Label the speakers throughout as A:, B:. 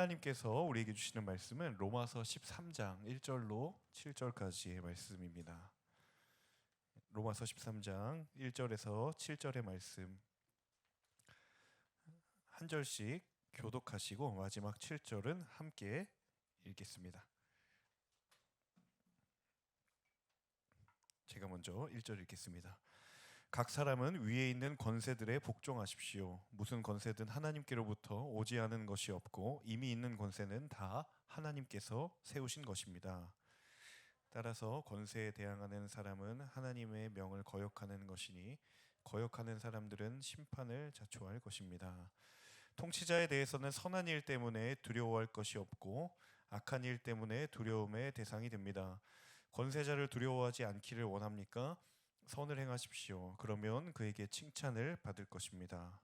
A: 하나님께서 우리에게 주시는 말씀은 로마서 13장 1절로 7절까지의 말씀입니다. 로마서 13장 1절에서 7절의 말씀 한 절씩 교독하시고 마지막 7절은 함께 읽겠습니다. 제가 먼저 1절 읽겠습니다. 각 사람은 위에 있는 권세들에 복종하십시오. 무슨 권세든 하나님께로부터 오지 않은 것이 없고 이미 있는 권세는 다 하나님께서 세우신 것입니다. 따라서 권세에 대항하는 사람은 하나님의 명을 거역하는 것이니 거역하는 사람들은 심판을 자초할 것입니다. 통치자에 대해서는 선한 일 때문에 두려워할 것이 없고 악한 일 때문에 두려움의 대상이 됩니다. 권세자를 두려워하지 않기를 원합니까? 선을 행하십시오. 그러면 그에게 칭찬을 받을 것입니다.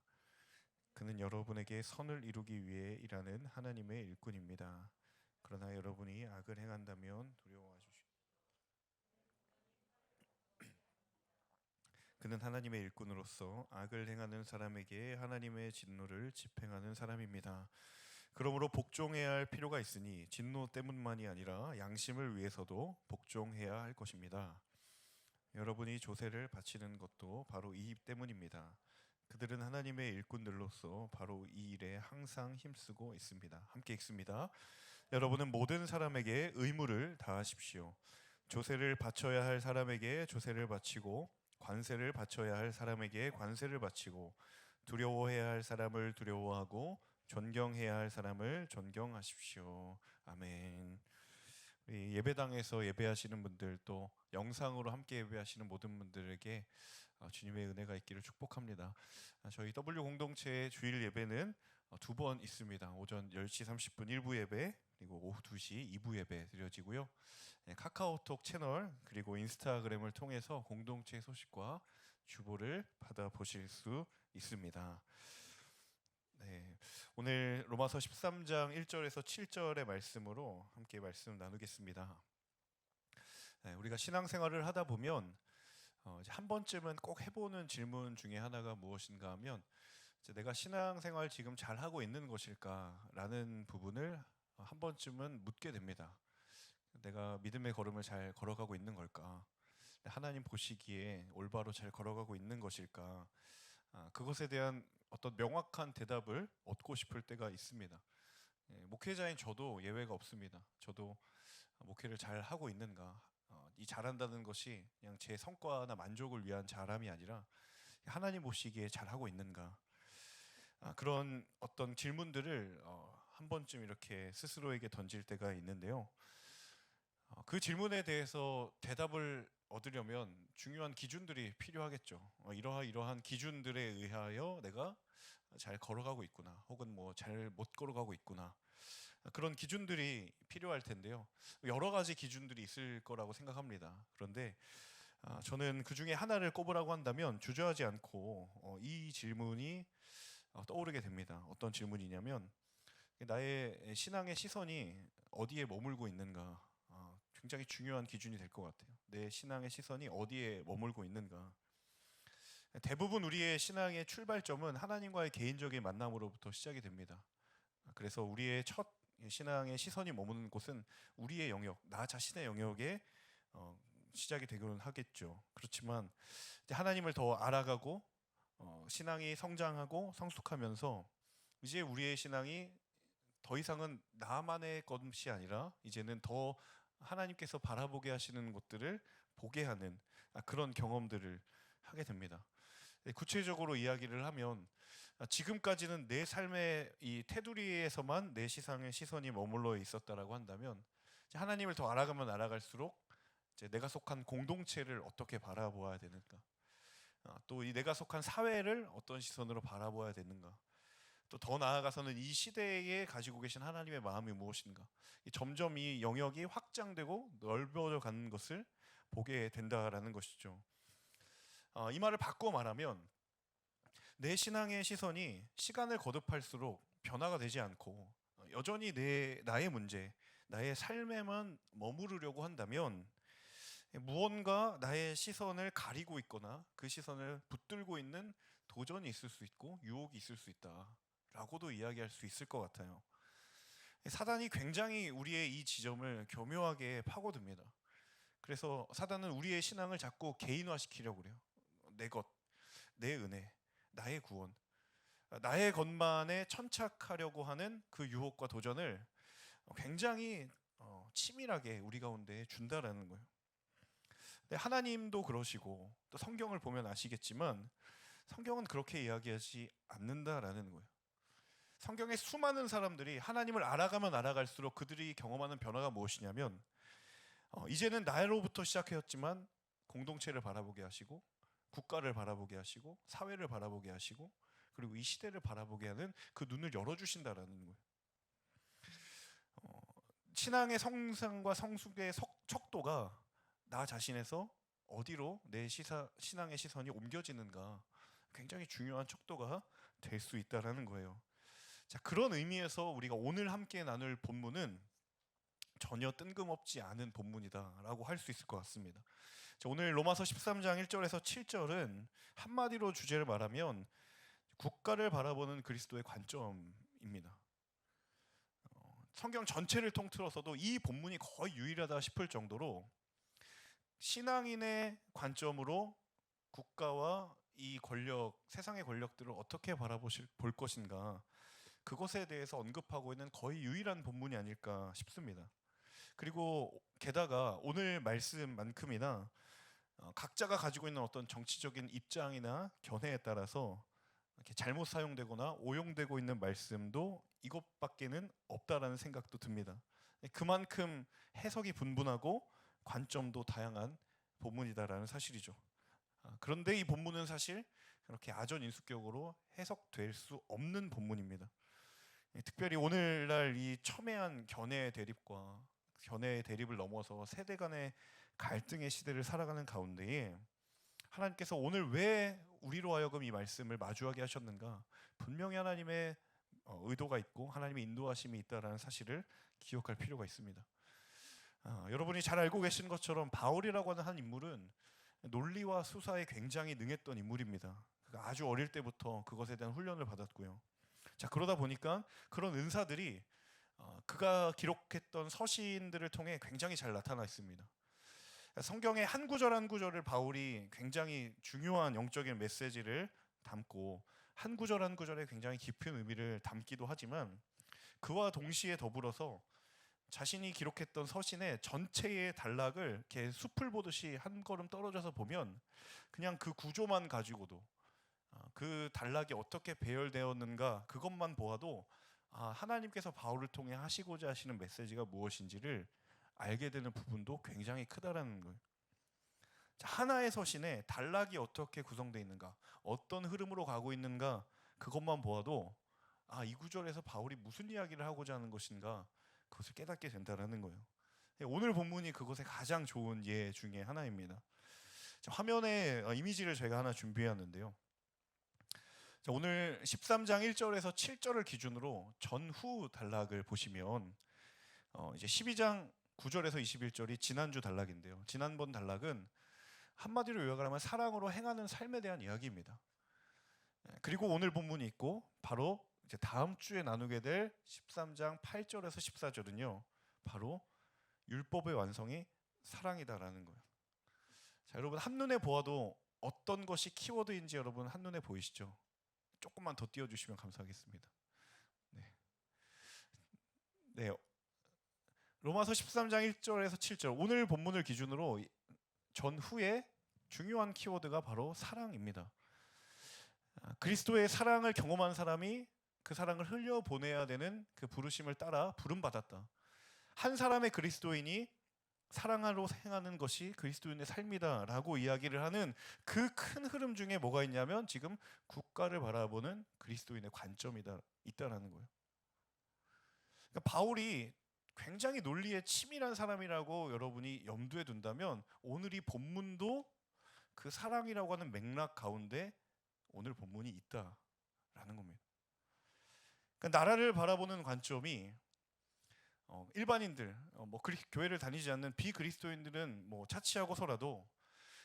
A: 그는 여러분에게 선을 이루기 위해 일하는 하나님의 일꾼입니다. 그러나 여러분이 악을 행한다면 두려워하십시오. 그는 하나님의 일꾼으로서 악을 행하는 사람에게 하나님의 진노를 집행하는 사람입니다. 그러므로 복종해야 할 필요가 있으니 진노 때문만이 아니라 양심을 위해서도 복종해야 할 것입니다. 여러분이 조세를 바치는 것도 바로 이 때문입니다. 그들은 하나님의 일꾼들로서 바로 이 일에 항상 힘쓰고 있습니다. 함께 읽습니다. 여러분은 모든 사람에게 의무를 다하십시오. 조세를 바쳐야 할 사람에게 조세를 바치고 관세를 바쳐야 할 사람에게 관세를 바치고 두려워해야 할 사람을 두려워하고 존경해야 할 사람을 존경하십시오. 아멘. 우리 예배당에서 예배하시는 분들 또 영상으로 함께 예배하시는 모든 분들에게 주님의 은혜가 있기를 축복합니다. 저희 W 공동체의 주일 예배는 두 번 있습니다. 오전 10시 30분 1부 예배 그리고 오후 2시 2부 예배 드려지고요. 카카오톡 채널 그리고 인스타그램을 통해서 공동체 소식과 주보를 받아보실 수 있습니다. 네, 오늘 로마서 13장 1절에서 7절의 말씀으로 함께 말씀 나누겠습니다. 우리가 신앙생활을 하다 보면 한 번쯤은 꼭 해보는 질문 중에 하나가 무엇인가 하면 내가 신앙생활 지금 잘하고 있는 것일까라는 부분을 한 번쯤은 묻게 됩니다. 내가 믿음의 걸음을 잘 걸어가고 있는 걸까? 하나님 보시기에 올바로 잘 걸어가고 있는 것일까? 그것에 대한 어떤 명확한 대답을 얻고 싶을 때가 있습니다. 목회자인 저도 예외가 없습니다. 저도 목회를 잘 하고 있는가? 이 잘한다는 것이 그냥 제 성과나 만족을 위한 잘함이 아니라 하나님 보시기에 잘하고 있는가? 그런 어떤 질문들을 한 번쯤 이렇게 스스로에게 던질 때가 있는데요. 그 질문에 대해서 대답을 얻으려면 중요한 기준들이 필요하겠죠. 이러한 기준들에 의하여 내가 잘 걸어가고 있구나, 혹은 뭐 잘 못 걸어가고 있구나. 그런 기준들이 필요할 텐데요. 여러 가지 기준들이 있을 거라고 생각합니다. 그런데 저는 그 중에 하나를 꼽으라고 한다면 주저하지 않고 이 질문이 떠오르게 됩니다. 어떤 질문이냐면 나의 신앙의 시선이 어디에 머물고 있는가? 굉장히 중요한 기준이 될 것 같아요. 내 신앙의 시선이 어디에 머물고 있는가? 대부분 우리의 신앙의 출발점은 하나님과의 개인적인 만남으로부터 시작이 됩니다. 그래서 우리의 첫 신앙의 시선이 머무는 곳은 우리의 영역, 나 자신의 영역에 시작이 되기는 하겠죠. 그렇지만 하나님을 더 알아가고 신앙이 성장하고 성숙하면서 이제 우리의 신앙이 더 이상은 나만의 것이 아니라 이제는 더 하나님께서 바라보게 하시는 것들을 보게 하는 그런 경험들을 하게 됩니다. 구체적으로 이야기를 하면 지금까지는 내 삶의 이 테두리에서만 내 시선이 머물러 있었다라고 한다면 하나님을 더 알아가면 알아갈수록 이제 내가 속한 공동체를 어떻게 바라보아야 되는가, 또 이 내가 속한 사회를 어떤 시선으로 바라보아야 되는가, 또 더 나아가서는 이 시대에 가지고 계신 하나님의 마음이 무엇인가, 점점 이 영역이 확장되고 넓어져 가는 것을 보게 된다라는 것이죠. 이 말을 바꿔 말하면 내 신앙의 시선이 시간을 거듭할수록 변화가 되지 않고 여전히 나의 문제, 나의 삶에만 머무르려고 한다면 무언가 나의 시선을 가리고 있거나 그 시선을 붙들고 있는 도전이 있을 수 있고 유혹이 있을 수 있다라고도 이야기할 수 있을 것 같아요. 사단이 굉장히 우리의 이 지점을 교묘하게 파고듭니다. 그래서 사단은 우리의 신앙을 자꾸 개인화시키려고 그래요. 내 것, 내 은혜, 나의 구원, 나의 것만에 천착하려고 하는 그 유혹과 도전을 굉장히 치밀하게 우리 가운데 준다라는 거예요. 근데 하나님도 그러시고 또 성경을 보면 아시겠지만 성경은 그렇게 이야기하지 않는다라는 거예요. 성경의 수많은 사람들이 하나님을 알아가면 알아갈수록 그들이 경험하는 변화가 무엇이냐면 이제는 나로부터 시작하였지만 공동체를 바라보게 하시고 국가를 바라보게 하시고 사회를 바라보게 하시고 그리고 이 시대를 바라보게 하는 그 눈을 열어주신다라는 거예요. 신앙의 성장과 성숙의 척도가 나 자신에서 어디로 내 신앙의 시선이 옮겨지는가 굉장히 중요한 척도가 될 수 있다라는 거예요. 자, 그런 의미에서 우리가 오늘 함께 나눌 본문은 전혀 뜬금없지 않은 본문이다라고 할 수 있을 것 같습니다. 자, 오늘 로마서 13장 1절에서 7절은 한마디로 주제를 말하면 국가를 바라보는 그리스도의 관점입니다. 성경 전체를 통틀어서도 이 본문이 거의 유일하다 싶을 정도로 신앙인의 관점으로 국가와 이 권력, 세상의 권력들을 어떻게 볼 것인가 그것에 대해서 언급하고 있는 거의 유일한 본문이 아닐까 싶습니다. 그리고 게다가 오늘 말씀만큼이나 각자가 가지고 있는 어떤 정치적인 입장이나 견해에 따라서 이렇게 잘못 사용되거나 오용되고 있는 말씀도 이것밖에는 없다라는 생각도 듭니다. 그만큼 해석이 분분하고 관점도 다양한 본문이다라는 사실이죠. 그런데 이 본문은 사실 그렇게 아전인수격으로 해석될 수 없는 본문입니다. 특별히 오늘날 이 첨예한 견해의 대립을 넘어서 세대 간의 갈등의 시대를 살아가는 가운데에 하나님께서 오늘 왜 우리로 하여금 이 말씀을 마주하게 하셨는가? 분명히 하나님의 의도가 있고 하나님의 인도하심이 있다라는 사실을 기억할 필요가 있습니다. 여러분이 잘 알고 계신 것처럼 바울이라고 하는 한 인물은 논리와 수사에 굉장히 능했던 인물입니다. 그가 아주 어릴 때부터 그것에 대한 훈련을 받았고요. 자, 그러다 보니까 그런 은사들이 그가 기록했던 서신들을 통해 굉장히 잘 나타나 있습니다. 성경의 한 구절 한 구절을 바울이 굉장히 중요한 영적인 메시지를 담고 한 구절 한 구절에 굉장히 깊은 의미를 담기도 하지만 그와 동시에 더불어서 자신이 기록했던 서신의 전체의 단락을 이렇게 숲을 보듯이 한 걸음 떨어져서 보면 그냥 그 구조만 가지고도 그 단락이 어떻게 배열되었는가 그것만 보아도 하나님께서 바울을 통해 하시고자 하시는 메시지가 무엇인지를 알게 되는 부분도 굉장히 크다라는 거예요. 자, 하나의 서신에 단락이 어떻게 구성되어 있는가, 어떤 흐름으로 가고 있는가 그것만 보아도 이 구절에서 바울이 무슨 이야기를 하고자 하는 것인가 그것을 깨닫게 된다는 거예요. 오늘 본문이 그것의 가장 좋은 예 중에 하나입니다. 자, 화면에 이미지를 제가 하나 준비했는데요. 자, 오늘 13장 1절에서 7절을 기준으로 전후 단락을 보시면 이제 12장 9절에서 21절이 지난주 단락인데요. 지난번 단락은 한마디로 요약을 하면 사랑으로 행하는 삶에 대한 이야기입니다. 그리고 오늘 본문이 있고 바로 이제 다음 주에 나누게 될 13장 8절에서 14절은요. 바로 율법의 완성이 사랑이다라는 거예요. 자, 여러분 한눈에 보아도 어떤 것이 키워드인지 여러분 한눈에 보이시죠? 조금만 더 띄워주시면 감사하겠습니다. 네. 로마서 13장 1절에서 7절 오늘 본문을 기준으로 전후에 중요한 키워드가 바로 사랑입니다. 그리스도의 사랑을 경험한 사람이 그 사랑을 흘려보내야 되는 그 부르심을 따라 부름받았다. 한 사람의 그리스도인이 사랑으로 행하는 것이 그리스도인의 삶이다라고 이야기를 하는 그 큰 흐름 중에 뭐가 있냐면 지금 국가를 바라보는 그리스도인의 관점이 있다라는 거예요. 그러니까 바울이 굉장히 논리에 치밀한 사람이라고 여러분이 염두에 둔다면 오늘 이 본문도 그 사랑이라고 하는 맥락 가운데 오늘 본문이 있다라는 겁니다. 그러니까 나라를 바라보는 관점이 일반인들, 교회를 다니지 않는 비그리스도인들은 차치하고서라도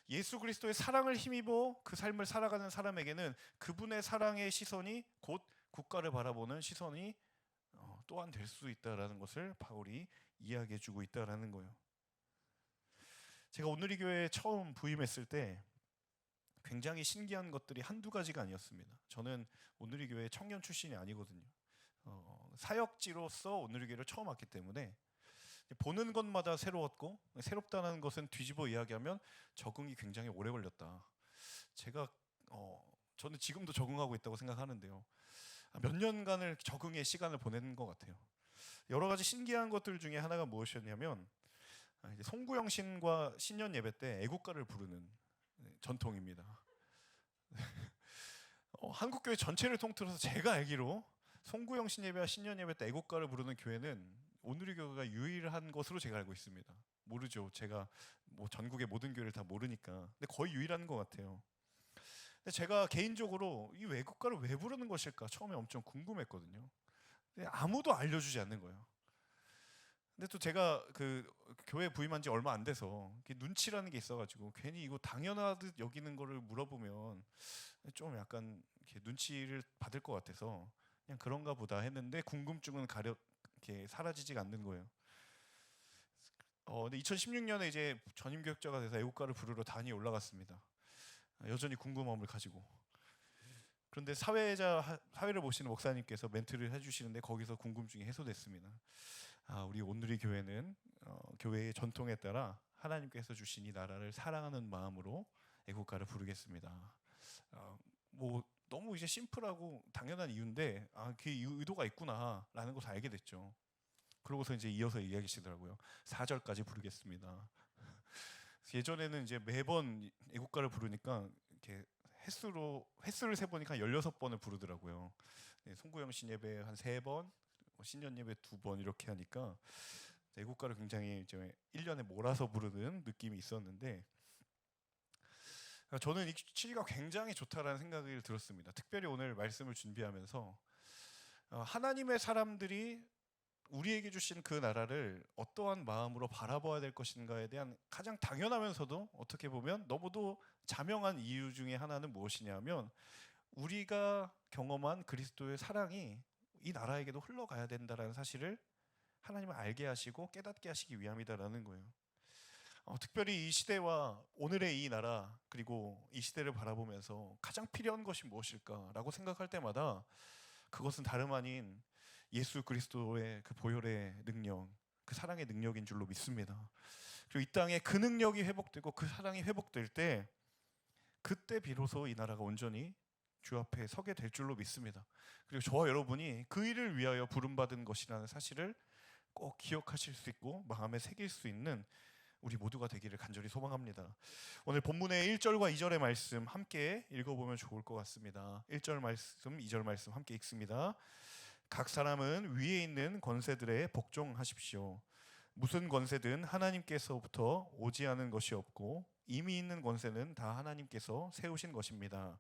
A: 예수 그리스도의 사랑을 힘입어 그 삶을 살아가는 사람에게는 그분의 사랑의 시선이 곧 국가를 바라보는 시선이 또한 될 수 있다라는 것을 바울이 이야기해주고 있다라는 거예요. 제가 오늘의 교회에 처음 부임했을 때 굉장히 신기한 것들이 한두 가지가 아니었습니다. 저는 오늘의 교회 청년 출신이 아니거든요. 사역지로서 오늘의 교회를 처음 왔기 때문에 보는 것마다 새로웠고, 새롭다는 것은 뒤집어 이야기하면 적응이 굉장히 오래 걸렸다. 제가 저는 지금도 적응하고 있다고 생각하는데요. 몇 년간을 적응의 시간을 보낸 것 같아요. 여러 가지 신기한 것들 중에 하나가 무엇이었냐면 이제 송구영 신과 신년 예배 때 애국가를 부르는 전통입니다. 한국교회 전체를 통틀어서 제가 알기로 송구영 신 예배와 신년 예배 때 애국가를 부르는 교회는 오늘의 교회가 유일한 것으로 제가 알고 있습니다. 모르죠. 제가 뭐 전국의 모든 교회를 다 모르니까. 근데 거의 유일한 것 같아요. 근데 제가 개인적으로 이 애국가를 왜 부르는 것일까 처음에 엄청 궁금했거든요. 근데 아무도 알려주지 않는 거예요. 근데 또 제가 그 교회 부임한 지 얼마 안 돼서 눈치라는 게 있어가지고 괜히 이거 당연하듯 여기는 거를 물어보면 좀 약간 이렇게 눈치를 받을 것 같아서 그냥 그런가 보다 했는데 궁금증은 이렇게 사라지지가 않는 거예요. 근데 2016년에 이제 전임교육자가 돼서 애국가를 부르러 단이 올라갔습니다. 여전히 궁금함을 가지고. 그런데 사회를 보시는 목사님께서 멘트를 해주시는데 거기서 궁금증이 해소됐습니다. 우리 오늘의 교회는 교회의 전통에 따라 하나님께서 주신 이 나라를 사랑하는 마음으로 애국가를 부르겠습니다. 뭐 너무 이제 심플하고 당연한 이유인데 그 의도가 있구나라는 것을 알게 됐죠. 그러고서 이제 이어서 이야기하시더라고요. 4절까지 부르겠습니다. 예전에는 이제 매번 애국가를 부르니까 이렇게 횟수를 세 보니까 16번을 부르더라고요. 송구영 신 예배 한 3번, 신년 예배 2번 이렇게 하니까 애국가를 굉장히 이제 1년에 몰아서 부르는 느낌이 있었는데 저는 이 취지가 굉장히 좋다라는 생각을 들었습니다. 특별히 오늘 말씀을 준비하면서 하나님의 사람들이 우리에게 주신 그 나라를 어떠한 마음으로 바라봐야 될 것인가에 대한 가장 당연하면서도 어떻게 보면 너무도 자명한 이유 중에 하나는 무엇이냐면 우리가 경험한 그리스도의 사랑이 이 나라에게도 흘러가야 된다라는 사실을 하나님은 알게 하시고 깨닫게 하시기 위함이다라는 거예요. 특별히 이 시대와 오늘의 이 나라 그리고 이 시대를 바라보면서 가장 필요한 것이 무엇일까라고 생각할 때마다 그것은 다름 아닌 예수 그리스도의 그 보혈의 능력, 그 사랑의 능력인 줄로 믿습니다. 그리고 이 땅에 그 능력이 회복되고 그 사랑이 회복될 때 그때 비로소 이 나라가 온전히 주 앞에 서게 될 줄로 믿습니다. 그리고 저와 여러분이 그 일을 위하여 부름받은 것이라는 사실을 꼭 기억하실 수 있고 마음에 새길 수 있는 우리 모두가 되기를 간절히 소망합니다. 오늘 본문의 1절과 2절의 말씀 함께 읽어보면 좋을 것 같습니다. 1절 말씀, 2절 말씀 함께 읽습니다. 각 사람은 위에 있는 권세들에 복종하십시오. 무슨 권세든 하나님께서부터 오지 않은 것이 없고 이미 있는 권세는 다 하나님께서 세우신 것입니다.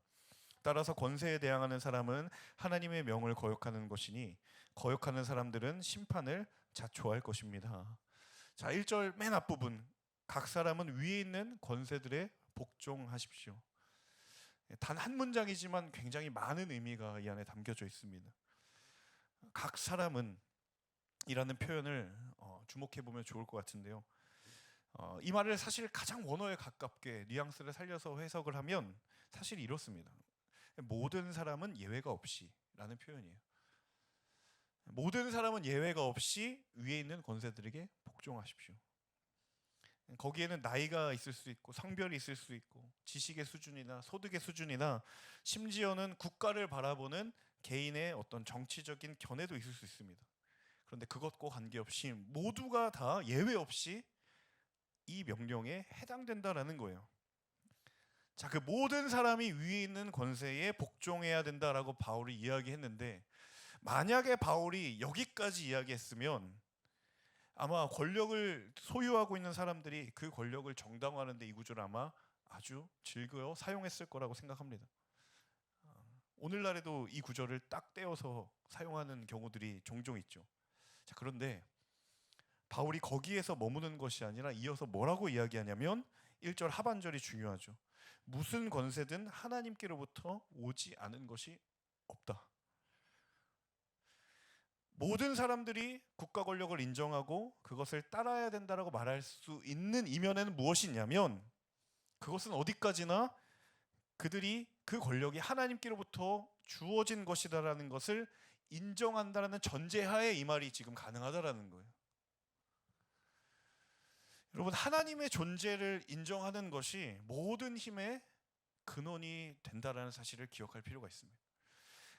A: 따라서 권세에 대항하는 사람은 하나님의 명을 거역하는 것이니 거역하는 사람들은 심판을 자초할 것입니다. 자, 1절 맨 앞부분 각 사람은 위에 있는 권세들에 복종하십시오. 단 한 문장이지만 굉장히 많은 의미가 이 안에 담겨져 있습니다. 각 사람은 이라는 표현을 주목해 보면 좋을 것 같은데요. 이 말을 사실 가장 원어에 가깝게 뉘앙스를 살려서 해석을 하면 사실 이렇습니다. 모든 사람은 예외가 없이 라는 표현이에요. 모든 사람은 예외가 없이 위에 있는 권세들에게 복종하십시오. 거기에는 나이가 있을 수 있고 성별이 있을 수 있고 지식의 수준이나 소득의 수준이나 심지어는 국가를 바라보는 개인의 어떤 정치적인 견해도 있을 수 있습니다. 그런데 그것과 관계없이 모두가 다 예외 없이 이 명령에 해당된다라는 거예요. 자, 그 모든 사람이 위에 있는 권세에 복종해야 된다라고 바울이 이야기했는데 만약에 바울이 여기까지 이야기했으면 아마 권력을 소유하고 있는 사람들이 그 권력을 정당화하는 데 이 구절을 아마 아주 즐거워 사용했을 거라고 생각합니다. 오늘날에도 이 구절을 딱 떼어서 사용하는 경우들이 종종 있죠. 자, 그런데 바울이 거기에서 머무는 것이 아니라 이어서 뭐라고 이야기하냐면 1절 하반절이 중요하죠. 무슨 권세든 하나님께로부터 오지 않은 것이 없다. 모든 사람들이 국가 권력을 인정하고 그것을 따라야 된다라고 말할 수 있는 이면에는 무엇이냐면, 그것은 어디까지나 그들이 그 권력이 하나님께로부터 주어진 것이다라는 것을 인정한다라는 전제하에 이 말이 지금 가능하다라는 거예요. 여러분, 하나님의 존재를 인정하는 것이 모든 힘의 근원이 된다라는 사실을 기억할 필요가 있습니다.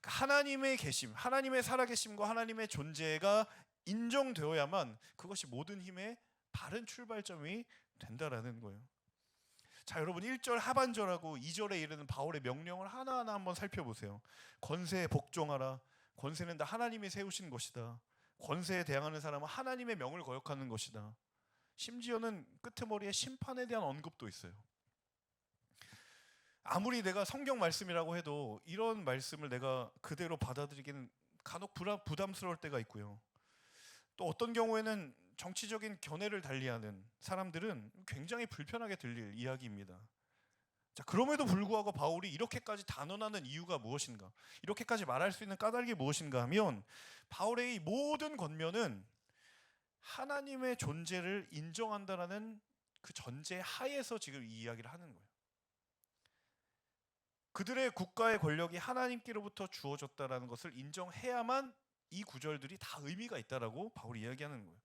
A: 하나님의 계심, 하나님의 살아계심과 하나님의 존재가 인정되어야만 그것이 모든 힘의 바른 출발점이 된다라는 거예요. 자, 여러분, 1절 하반절하고 2절에 이르는 바울의 명령을 하나하나 한번 살펴보세요. 권세에 복종하라. 권세는 다 하나님이 세우신 것이다. 권세에 대항하는 사람은 하나님의 명을 거역하는 것이다. 심지어는 끄트머리에 심판에 대한 언급도 있어요. 아무리 내가 성경 말씀이라고 해도 이런 말씀을 내가 그대로 받아들이기는 간혹 부담스러울 때가 있고요. 또 어떤 경우에는 정치적인 견해를 달리하는 사람들은 굉장히 불편하게 들릴 이야기입니다. 자, 그럼에도 불구하고 바울이 이렇게까지 단언하는 이유가 무엇인가? 이렇게까지 말할 수 있는 까닭이 무엇인가 하면, 바울의 이 모든 권면은 하나님의 존재를 인정한다라는 그 전제 하에서 지금 이 이야기를 하는 거예요. 그들의 국가의 권력이 하나님께로부터 주어졌다라는 것을 인정해야만 이 구절들이 다 의미가 있다라고 바울이 이야기하는 거예요.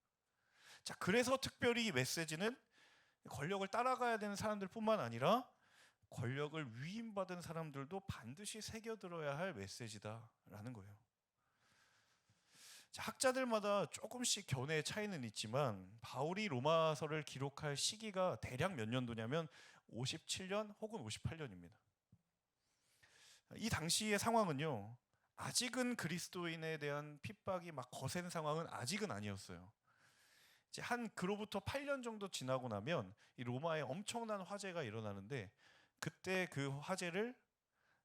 A: 자, 그래서 특별히 이 메시지는 권력을 따라가야 되는 사람들뿐만 아니라 권력을 위임받은 사람들도 반드시 새겨들어야 할 메시지다라는 거예요. 자, 학자들마다 조금씩 견해의 차이는 있지만 바울이 로마서를 기록할 시기가 대략 몇 년도냐면 57년 혹은 58년입니다. 이 당시의 상황은요, 아직은 그리스도인에 대한 핍박이 막 거센 상황은 아직은 아니었어요. 이제 그로부터 8년 정도 지나고 나면 이 로마에 엄청난 화재가 일어나는데, 그때 그 화재를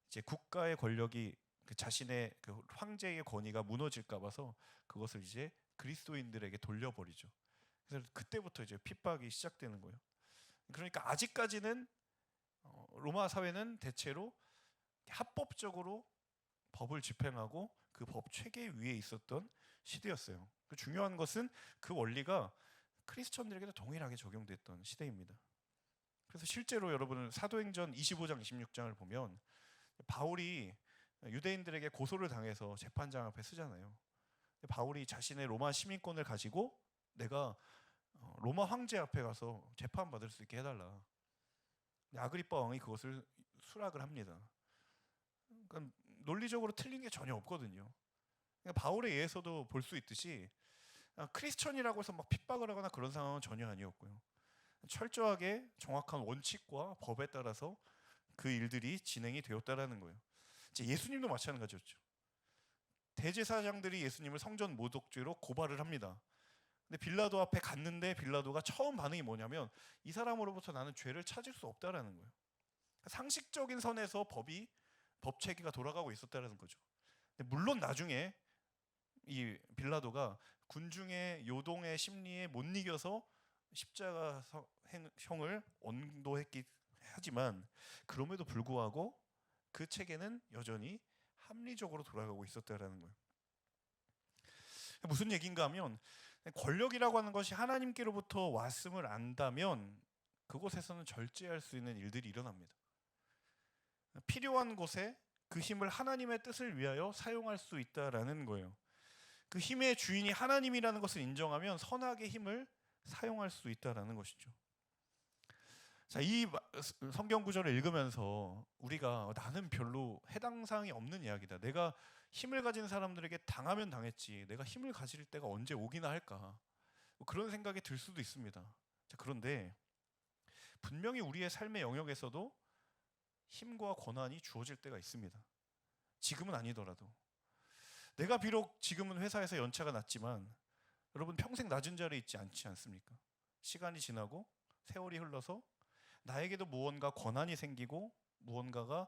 A: 이제 국가의 권력이 그 자신의 그 황제의 권위가 무너질까 봐서 그것을 이제 그리스도인들에게 돌려버리죠. 그래서 그때부터 이제 핍박이 시작되는 거예요. 그러니까 아직까지는 로마 사회는 대체로 합법적으로 법을 집행하고 그 법 체계 위에 있었던 시대였어요. 그 중요한 것은 그 원리가 크리스천들에게도 동일하게 적용됐던 시대입니다. 그래서 실제로 여러분은 사도행전 25장 26장을 보면 바울이 유대인들에게 고소를 당해서 재판장 앞에 서잖아요. 바울이 자신의 로마 시민권을 가지고 내가 로마 황제 앞에 가서 재판받을 수 있게 해달라. 아그리빠 왕이 그것을 수락을 합니다. 그러니까 논리적으로 틀린 게 전혀 없거든요. 그러니까 바울에 의해서도 볼 수 있듯이 크리스천이라고 해서 막 핍박을 하거나 그런 상황은 전혀 아니었고요. 철저하게 정확한 원칙과 법에 따라서 그 일들이 진행이 되었다라는 거예요. 이제 예수님도 마찬가지였죠. 대제사장들이 예수님을 성전 모독죄로 고발을 합니다. 근데 빌라도 앞에 갔는데 빌라도가 처음 반응이 뭐냐면 이 사람으로부터 나는 죄를 찾을 수 없다라는 거예요. 상식적인 선에서 법 체계가 돌아가고 있었다는 거죠. 물론 나중에 이 빌라도가 군중의 요동의 심리에 못 이겨서 십자가형을 언도했기 하지만, 그럼에도 불구하고 그 체계는 여전히 합리적으로 돌아가고 있었다라는 거예요. 무슨 얘기인가 하면, 권력이라고 하는 것이 하나님께로부터 왔음을 안다면 그곳에서는 절제할 수 있는 일들이 일어납니다. 필요한 곳에 그 힘을 하나님의 뜻을 위하여 사용할 수 있다라는 거예요. 그 힘의 주인이 하나님이라는 것을 인정하면 선악의 힘을 사용할 수 있다라는 것이죠. 자, 이 성경 구절을 읽으면서 우리가 나는 별로 해당 사항이 없는 이야기다. 내가 힘을 가진 사람들에게 당하면 당했지 내가 힘을 가질 때가 언제 오기나 할까, 그런 생각이 들 수도 있습니다. 자, 그런데 분명히 우리의 삶의 영역에서도 힘과 권한이 주어질 때가 있습니다. 지금은 아니더라도. 내가 비록 지금은 회사에서 연차가 낮지만 여러분 평생 낮은 자리에 있지 않지 않습니까? 시간이 지나고 세월이 흘러서 나에게도 무언가 권한이 생기고 무언가가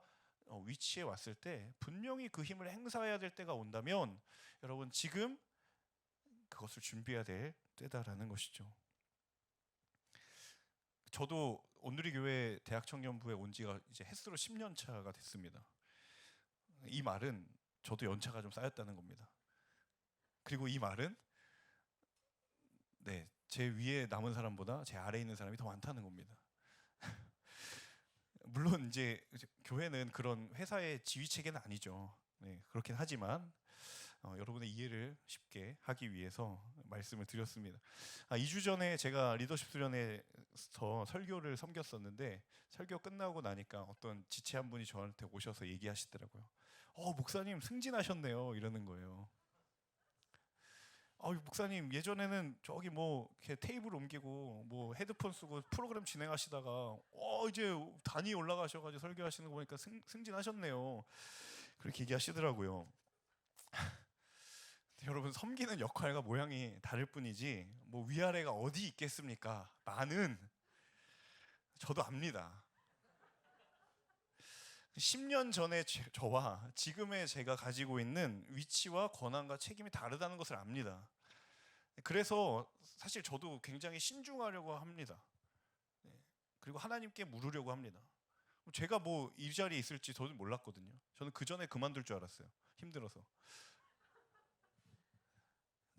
A: 위치에 왔을 때 분명히 그 힘을 행사해야 될 때가 온다면 여러분 지금 그것을 준비해야 될 때다라는 것이죠. 저도 온누리 교회 대학 청년부에 온 지가 이제 햇수로 10년 차가 됐습니다. 이 말은 저도 연차가 좀 쌓였다는 겁니다. 그리고 이 말은 네, 제 위에 남은 사람보다 제 아래에 있는 사람이 더 많다는 겁니다. 물론 이제 교회는 그런 회사의 지휘 체계는 아니죠. 네, 그렇긴 하지만 여러분의 이해를 쉽게 하기 위해서 말씀을 드렸습니다. 2주 전에 제가 리더십 수련회에서 설교를 섬겼었는데 설교 끝나고 나니까 어떤 지체 한 분이 저한테 오셔서 얘기하시더라고요. 목사님 승진하셨네요. 이러는 거예요. 목사님 예전에는 저기 뭐 이렇게 테이블 옮기고 뭐 헤드폰 쓰고 프로그램 진행하시다가 이제 단위 올라가셔가지고 설교하시는 거 보니까 승진하셨네요. 그렇게 얘기하시더라고요. 여러분 섬기는 역할과 모양이 다를 뿐이지 뭐 위아래가 어디 있겠습니까? 많은 저도 압니다. 10년 전에 저와 지금의 제가 가지고 있는 위치와 권한과 책임이 다르다는 것을 압니다. 그래서 사실 저도 굉장히 신중하려고 합니다. 그리고 하나님께 물으려고 합니다. 제가 뭐 이 자리에 있을지 저는 몰랐거든요. 저는 그 전에 그만둘 줄 알았어요. 힘들어서.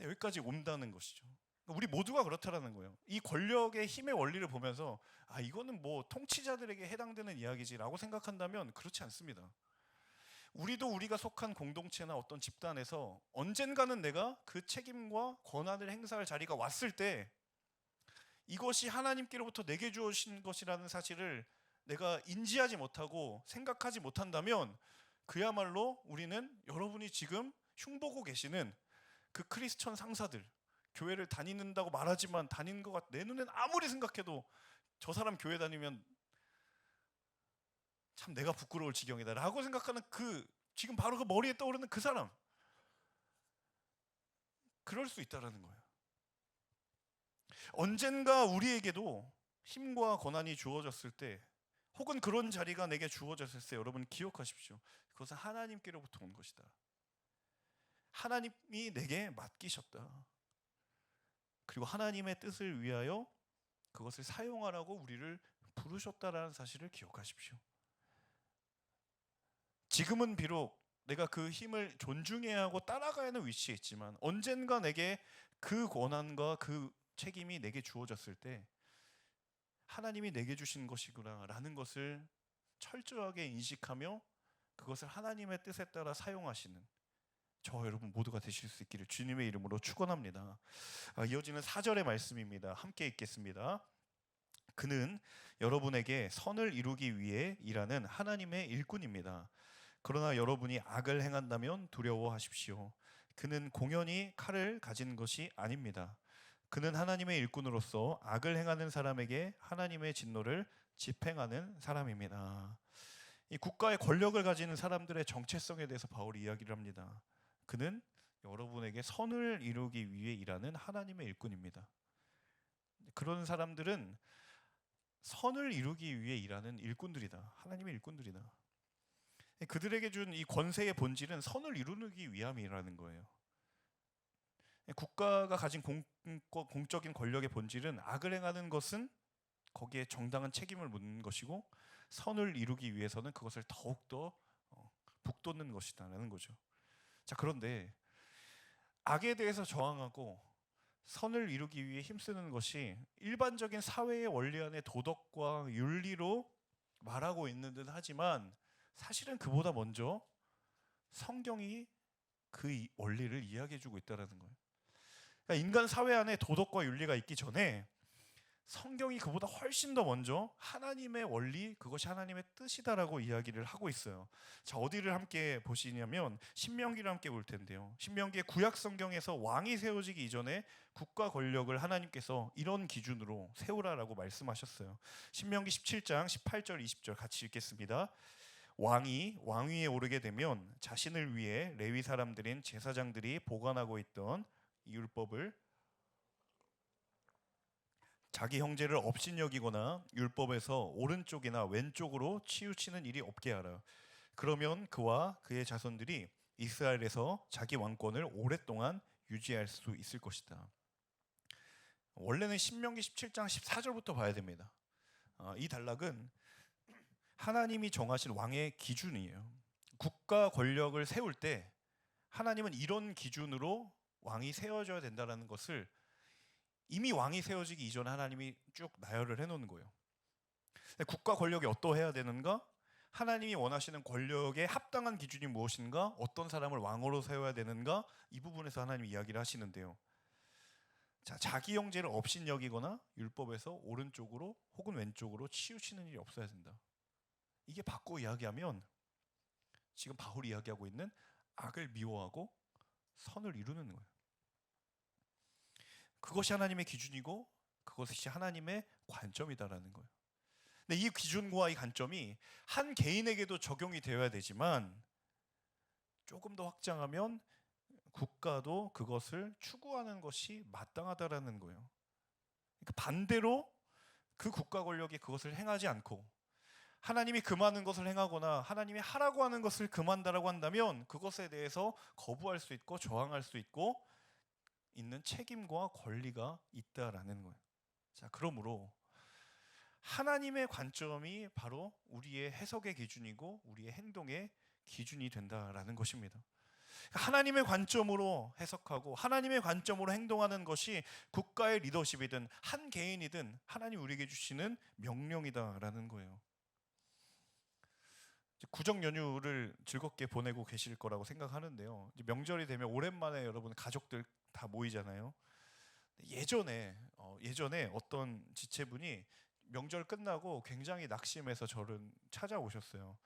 A: 여기까지 온다는 것이죠. 우리 모두가 그렇다라는 거예요. 이 권력의 힘의 원리를 보면서 이거는 뭐 통치자들에게 해당되는 이야기지라고 생각한다면 그렇지 않습니다. 우리도 우리가 속한 공동체나 어떤 집단에서 언젠가는 내가 그 책임과 권한을 행사할 자리가 왔을 때 이것이 하나님께로부터 내게 주어진 것이라는 사실을 내가 인지하지 못하고 생각하지 못한다면 그야말로 우리는 여러분이 지금 흉보고 계시는 그 크리스천 상사들, 교회를 다니는다고 말하지만 다니는 것 같, 내 눈엔 아무리 생각해도 저 사람 교회 다니면 참 내가 부끄러울 지경이다 라고 생각하는 지금 바로 그 머리에 떠오르는 그 사람, 그럴 수 있다라는 거예요. 언젠가 우리에게도 힘과 권한이 주어졌을 때 혹은 그런 자리가 내게 주어졌을 때 여러분 기억하십시오. 그것은 하나님께로부터 온 것이다. 하나님이 내게 맡기셨다. 그리고 하나님의 뜻을 위하여 그것을 사용하라고 우리를 부르셨다라는 사실을 기억하십시오. 지금은 비록 내가 그 힘을 존중해야 하고 따라가야 하는 위치에 있지만 언젠가 내게 그 권한과 그 책임이 내게 주어졌을 때 하나님이 내게 주신 것이구나라는 것을 철저하게 인식하며 그것을 하나님의 뜻에 따라 사용하시는 저 여러분 모두가 되실 수 있기를 주님의 이름으로 축원합니다. 이어지는 4절의 말씀입니다. 함께 읽겠습니다. 그는 여러분에게 선을 이루기 위해 일하는 하나님의 일꾼입니다. 그러나 여러분이 악을 행한다면 두려워하십시오. 그는 공연히 칼을 가진 것이 아닙니다. 그는 하나님의 일꾼으로서 악을 행하는 사람에게 하나님의 진노를 집행하는 사람입니다. 이 국가의 권력을 가지는 사람들의 정체성에 대해서 바울이 이야기를 합니다. 그는 여러분에게 선을 이루기 위해 일하는 하나님의 일꾼입니다. 그런 사람들은 선을 이루기 위해 일하는 일꾼들이다. 하나님의 일꾼들이다. 그들에게 준 이 권세의 본질은 선을 이루기 위함이라는 거예요. 국가가 가진 공적인 권력의 본질은 악을 행하는 것은 거기에 정당한 책임을 묻는 것이고 선을 이루기 위해서는 그것을 더욱더 북돋는 것이다라는 거죠. 자, 그런데 악에 대해서 저항하고 선을 이루기 위해 힘쓰는 것이 일반적인 사회의 원리 안에 도덕과 윤리로 말하고 있는 듯 하지만 사실은 그보다 먼저 성경이 그 원리를 이야기해주고 있다는 거예요. 그러니까 인간 사회 안에 도덕과 윤리가 있기 전에 성경이 그보다 훨씬 더 먼저 하나님의 원리, 그것이 하나님의 뜻이다라고 이야기를 하고 있어요. 자, 어디를 함께 보시냐면 신명기를 함께 볼 텐데요. 신명기의 구약 성경에서 왕이 세워지기 이전에 국가 권력을 하나님께서 이런 기준으로 세우라라고 말씀하셨어요. 신명기 17장 18절 20절 같이 읽겠습니다. 왕이 왕위에 오르게 되면 자신을 위해 레위 사람들인 제사장들이 보관하고 있던 율법을 자기 형제를 업신여기거나 율법에서 오른쪽이나 왼쪽으로 치우치는 일이 없게 하라. 그러면 그와 그의 자손들이 이스라엘에서 자기 왕권을 오랫동안 유지할 수 있을 것이다. 원래는 신명기 17장 14절부터 봐야 됩니다. 이 단락은 하나님이 정하신 왕의 기준이에요. 국가 권력을 세울 때 하나님은 이런 기준으로 왕이 세워져야 된다라는 것을 이미 왕이 세워지기 이전에 하나님이 쭉 나열을 해놓는 거예요. 국가 권력이 어떠해야 되는가? 하나님이 원하시는 권력에 합당한 기준이 무엇인가? 어떤 사람을 왕으로 세워야 되는가? 이 부분에서 하나님이 이야기를 하시는데요. 자, 자기 형제를 업신여기거나 율법에서 오른쪽으로 혹은 왼쪽으로 치우치는 일이 없어야 된다. 이게 바꿔 이야기하면 지금 바울이 이야기하고 있는 악을 미워하고 선을 이루는 거예요. 그것이 하나님의 기준이고 그것이 하나님의 관점이다라는 거예요. 근데 이 기준과 이 관점이 한 개인에게도 적용이 되어야 되지만 조금 더 확장하면 국가도 그것을 추구하는 것이 마땅하다라는 거예요. 그러니까 반대로 그 국가 권력이 그것을 행하지 않고 하나님이 금하는 것을 행하거나 하나님이 하라고 하는 것을 금한다라고 한다면 그것에 대해서 거부할 수 있고 저항할 수 있고 있는 책임과 권리가 있다라는 거예요. 자, 그러므로 하나님의 관점이 바로 우리의 해석의 기준이고 우리의 행동의 기준이 된다라는 것입니다. 하나님의 관점으로 해석하고 하나님의 관점으로 행동하는 것이 국가의 리더십이든 한 개인이든 하나님 우리에게 주시는 명령이다라는 거예요. 구정 연휴를 즐겁게 보내고 계실 거라고 생각하는데요. 명절이 되면 오랜만에 여러분 가족들 다 모이잖아요. 예전에 어떤 지체분이 명절 끝나고 굉장히 낙심해서 저를 찾아오셨어요.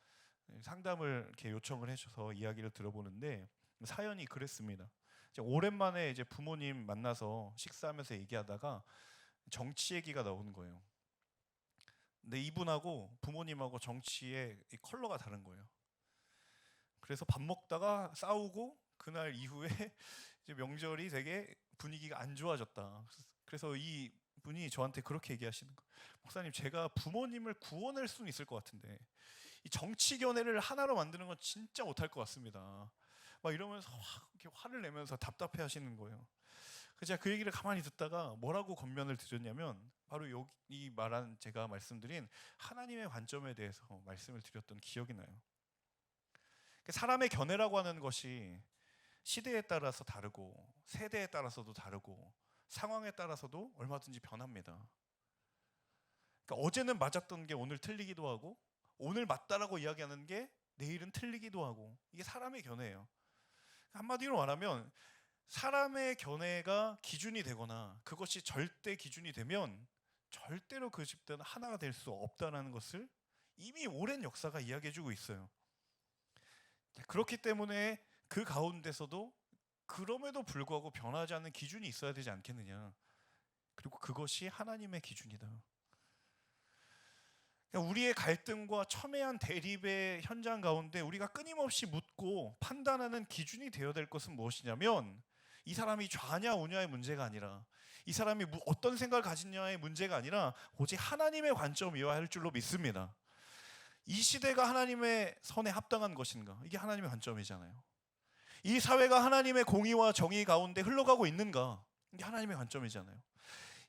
A: 상담을 이렇게 요청을 해줘서 이야기를 들어보는데 사연이 그랬습니다. 오랜만에 이제 부모님 만나서 식사하면서 얘기하다가 정치 얘기가 나오는 거예요. 근데 이분하고 부모님하고 정치의 컬러가 다른 거예요. 그래서 밥 먹다가 싸우고 그날 이후에 이제 명절이 되게 분위기가 안 좋아졌다. 그래서 이 분이 저한테 그렇게 얘기하시는 거예요. 목사님, 제가 부모님을 구원할 수는 있을 것 같은데 이 정치 견해를 하나로 만드는 건 진짜 못할 것 같습니다. 막 이러면서 이렇게 화를 내면서 답답해 하시는 거예요. 그래서 제가 그 얘기를 가만히 듣다가 뭐라고 권면을 드렸냐면 바로 여기 말한 제가 말씀드린 하나님의 관점에 대해서 말씀을 드렸던 기억이 나요. 사람의 견해라고 하는 것이 시대에 따라서 다르고 세대에 따라서도 다르고 상황에 따라서도 얼마든지 변합니다. 그러니까 어제는 맞았던 게 오늘 틀리기도 하고 오늘 맞다라고 이야기하는 게 내일은 틀리기도 하고 이게 사람의 견해예요. 한마디로 말하면 사람의 견해가 기준이 되거나 그것이 절대 기준이 되면 절대로 그 집단은 하나가 될 수 없다는 것을 이미 오랜 역사가 이야기해주고 있어요. 그렇기 때문에 그 가운데서도 그럼에도 불구하고 변하지 않는 기준이 있어야 되지 않겠느냐. 그리고 그것이 하나님의 기준이다. 그러니까 우리의 갈등과 첨예한 대립의 현장 가운데 우리가 끊임없이 묻고 판단하는 기준이 되어야 될 것은 무엇이냐면 이 사람이 좌냐 우냐의 문제가 아니라 이 사람이 어떤 생각을 가지냐의 문제가 아니라 오직 하나님의 관점이어야 할 줄로 믿습니다. 이 시대가 하나님의 선에 합당한 것인가? 이게 하나님의 관점이잖아요. 이 사회가 하나님의 공의와 정의 가운데 흘러가고 있는가? 이게 하나님의 관점이잖아요.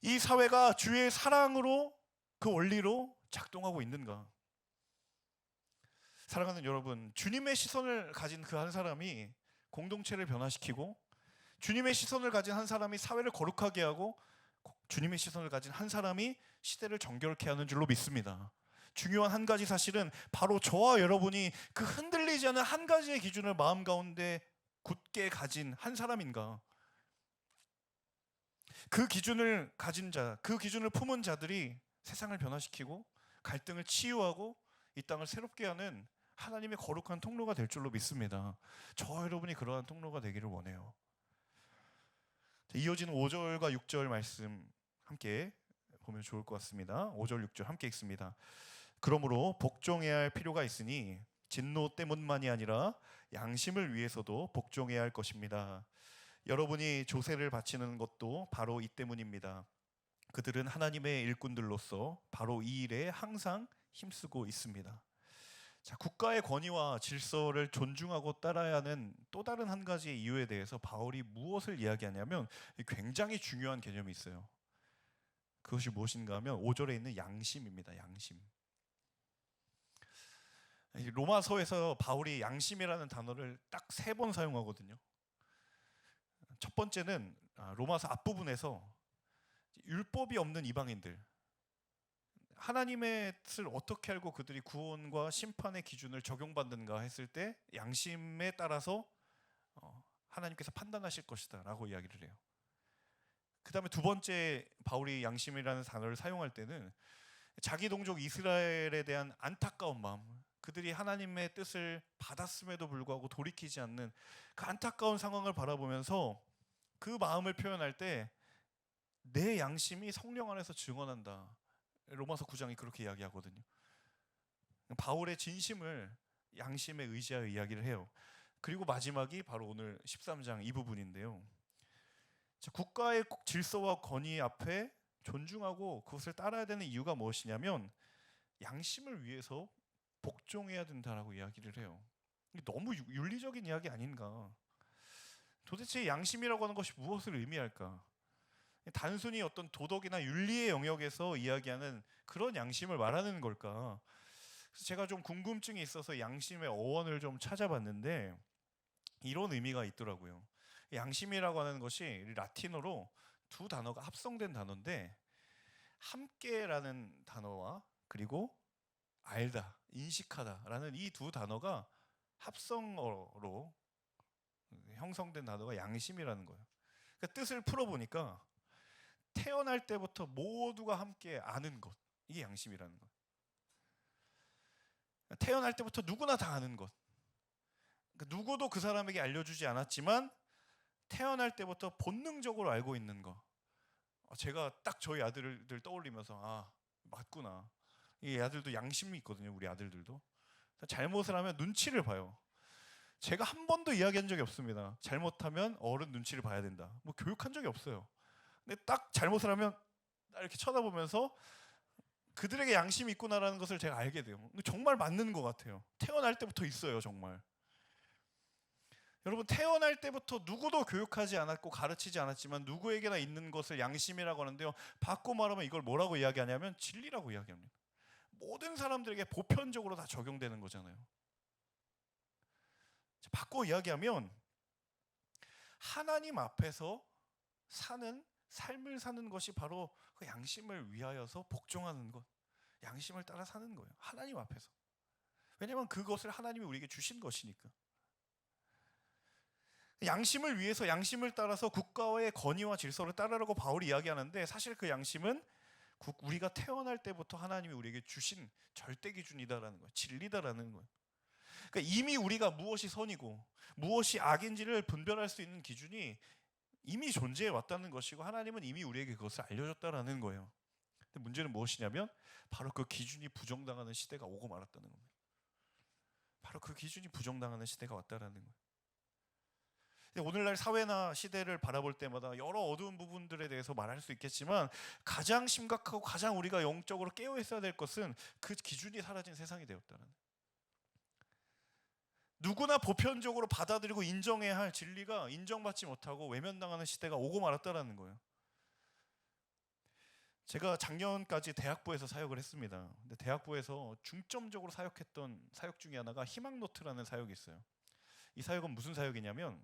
A: 이 사회가 주의 사랑으로 그 원리로 작동하고 있는가? 사랑하는 여러분, 주님의 시선을 가진 그 한 사람이 공동체를 변화시키고 주님의 시선을 가진 한 사람이 사회를 거룩하게 하고 주님의 시선을 가진 한 사람이 시대를 정결케 하는 줄로 믿습니다. 중요한 한 가지 사실은 바로 저와 여러분이 그 흔들리지 않는 한 가지의 기준을 마음 가운데 굳게 가진 한 사람인가? 그 기준을 가진 자, 그 기준을 품은 자들이 세상을 변화시키고 갈등을 치유하고 이 땅을 새롭게 하는 하나님의 거룩한 통로가 될 줄로 믿습니다. 저와 여러분이 그러한 통로가 되기를 원해요. 이어지는 5절과 6절 말씀 함께 보면 좋을 것 같습니다. 5절 6절 함께 읽습니다. 그러므로 복종해야 할 필요가 있으니 진노 때문만이 아니라 양심을 위해서도 복종해야 할 것입니다. 여러분이 조세를 바치는 것도 바로 이 때문입니다. 그들은 하나님의 일꾼들로서 바로 이 일에 항상 힘쓰고 있습니다. 자, 국가의 권위와 질서를 존중하고 따라야 하는 또 다른 한 가지의 이유에 대해서 바울이 무엇을 이야기하냐면 굉장히 중요한 개념이 있어요. 그것이 무엇인가 하면 5절에 있는 양심입니다. 양심. 로마서에서 바울이 양심이라는 단어를 딱 3번 사용하거든요. 첫 번째는 로마서 앞부분에서 율법이 없는 이방인들, 하나님의 뜻을 어떻게 알고 그들이 구원과 심판의 기준을 적용받는가 했을 때 양심에 따라서 하나님께서 판단하실 것이다 라고 이야기를 해요. 그 다음에 두 번째, 바울이 양심이라는 단어를 사용할 때는 자기 동족 이스라엘에 대한 안타까운 마음, 그들이 하나님의 뜻을 받았음에도 불구하고 돌이키지 않는 그 안타까운 상황을 바라보면서 그 마음을 표현할 때 내 양심이 성령 안에서 증언한다. 로마서 9장이 그렇게 이야기하거든요. 바울의 진심을 양심에 의지하여 이야기를 해요. 그리고 마지막이 바로 오늘 13장 이 부분인데요. 국가의 질서와 권위 앞에 존중하고 그것을 따라야 되는 이유가 무엇이냐면 양심을 위해서 복종해야 된다라고 이야기를 해요. 너무 윤리적인 이야기 아닌가? 도대체 양심이라고 하는 것이 무엇을 의미할까? 단순히 어떤 도덕이나 윤리의 영역에서 이야기하는 그런 양심을 말하는 걸까? 그래서 제가 좀 궁금증이 있어서 양심의 어원을 좀 찾아봤는데 이런 의미가 있더라고요. 양심이라고 하는 것이 라틴어로 두 단어가 합성된 단어인데 함께라는 단어와 그리고 알다, 인식하다라는 이 두 단어가 합성어로 형성된 단어가 양심이라는 거예요. 그러니까 뜻을 풀어보니까 태어날 때부터 모두가 함께 아는 것, 이게 양심이라는 것. 태어날 때부터 누구나 다 아는 것. 그러니까 누구도 그 사람에게 알려주지 않았지만 태어날 때부터 본능적으로 알고 있는 것. 제가 딱 저희 아들들 떠올리면서 맞구나. 이 아들도 양심이 있거든요. 우리 아들들도 잘못을 하면 눈치를 봐요. 제가 한 번도 이야기한 적이 없습니다. 잘못하면 어른 눈치를 봐야 된다. 뭐 교육한 적이 없어요. 근데 딱 잘못을 하면 이렇게 쳐다보면서 그들에게 양심이 있구나라는 것을 제가 알게 돼요. 정말 맞는 것 같아요. 태어날 때부터 있어요, 정말. 여러분, 태어날 때부터 누구도 교육하지 않았고 가르치지 않았지만 누구에게나 있는 것을 양심이라고 하는데요. 바꿔 말하면 이걸 뭐라고 이야기하냐면 진리라고 이야기합니다. 모든 사람들에게 보편적으로 다 적용되는 거잖아요. 바꿔 이야기하면 하나님 앞에서 사는 삶을 사는 것이 바로 그 양심을 위하여서 복종하는 것, 양심을 따라 사는 거예요. 하나님 앞에서. 왜냐하면 그것을 하나님이 우리에게 주신 것이니까. 양심을 위해서 양심을 따라서 국가의 권위와 질서를 따르라고 바울이 이야기하는데 사실 그 양심은 우리가 태어날 때부터 하나님이 우리에게 주신 절대 기준이다라는 거예요. 진리다라는 거예요. 그러니까 이미 우리가 무엇이 선이고 무엇이 악인지를 분별할 수 있는 기준이 이미 존재해 왔다는 것이고 하나님은 이미 우리에게 그것을 알려줬다라는 거예요. 근데 문제는 무엇이냐면 바로 그 기준이 부정당하는 시대가 오고 말았다는 겁니다. 바로 그 기준이 부정당하는 시대가 왔다라는 거예요. 오늘날 사회나 시대를 바라볼 때마다 여러 어두운 부분들에 대해서 말할 수 있겠지만 가장 심각하고 가장 우리가 영적으로 깨어 있어야 될 것은 그 기준이 사라진 세상이 되었다는 거예요. 누구나 보편적으로 받아들이고 인정해야 할 진리가 인정받지 못하고 외면당하는 시대가 오고 말았다는 거예요. 제가 작년까지 대학부에서 사역을 했습니다. 근데 대학부에서 중점적으로 사역했던 사역 중에 하나가 희망노트라는 사역이 있어요. 이 사역은 무슨 사역이냐면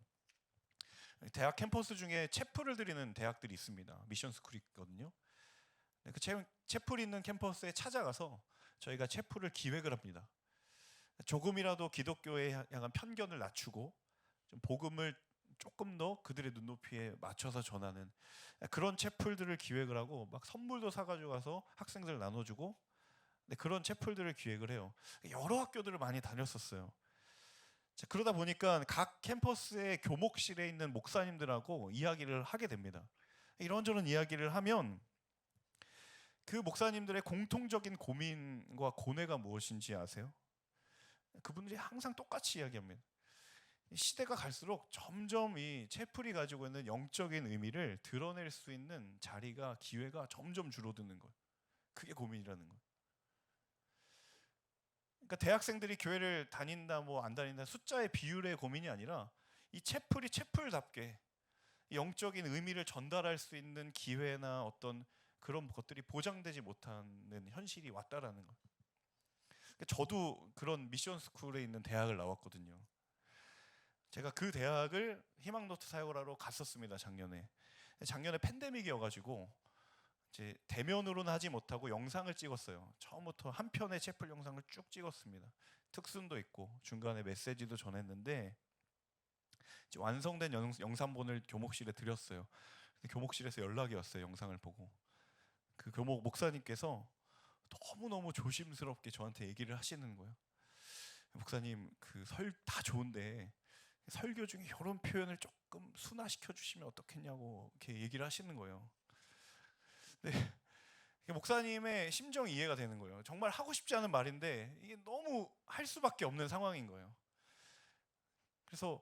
A: 대학 캠퍼스 중에 채플을 드리는 대학들이 있습니다. 미션 스쿨이 있거든요. 그 채플 있는 캠퍼스에 찾아가서 저희가 채플을 기획을 합니다. 조금이라도 기독교에 향한 편견을 낮추고 좀 복음을 조금 더 그들의 눈높이에 맞춰서 전하는 그런 채플들을 기획을 하고 막 선물도 사가지고 가서 학생들 나눠주고 그런 채플들을 기획을 해요. 여러 학교들을 많이 다녔었어요. 그러다 보니까 각 캠퍼스의 교목실에 있는 목사님들하고 이야기를 하게 됩니다. 이런저런 이야기를 하면 그 목사님들의 공통적인 고민과 고뇌가 무엇인지 아세요? 그분들이 항상 똑같이 이야기합니다. 시대가 갈수록 점점 이 채플이 가지고 있는 영적인 의미를 드러낼 수 있는 자리가 기회가 점점 줄어드는 거예요. 그게 고민이라는 거예요. 그러니까 대학생들이 교회를 다닌다 뭐 안 다닌다 숫자의 비율의 고민이 아니라 이 채플이 채플답게 영적인 의미를 전달할 수 있는 기회나 어떤 그런 것들이 보장되지 못하는 현실이 왔다라는 거예요. 저도 그런 미션 스쿨에 있는 대학을 나왔거든요. 제가 그 대학을 희망노트 사역을 하러 갔었습니다. 작년에 팬데믹이어가지고 이제 대면으로는 하지 못하고 영상을 찍었어요. 처음부터 한 편의 채플 영상을 쭉 찍었습니다. 특순도 있고 중간에 메시지도 전했는데 이제 완성된 영상본을 교목실에 드렸어요. 교목실에서 연락이 왔어요. 영상을 보고 그 교목 목사님께서 너무너무 조심스럽게 저한테 얘기를 하시는 거예요. 목사님, 그 다 좋은데 설교 중에 이런 표현을 조금 순화시켜 주시면 어떻겠냐고 이렇게 얘기를 하시는 거예요. 네, 목사님의 심정이 이해가 되는 거예요. 정말 하고 싶지 않은 말인데 이게 너무 할 수밖에 없는 상황인 거예요. 그래서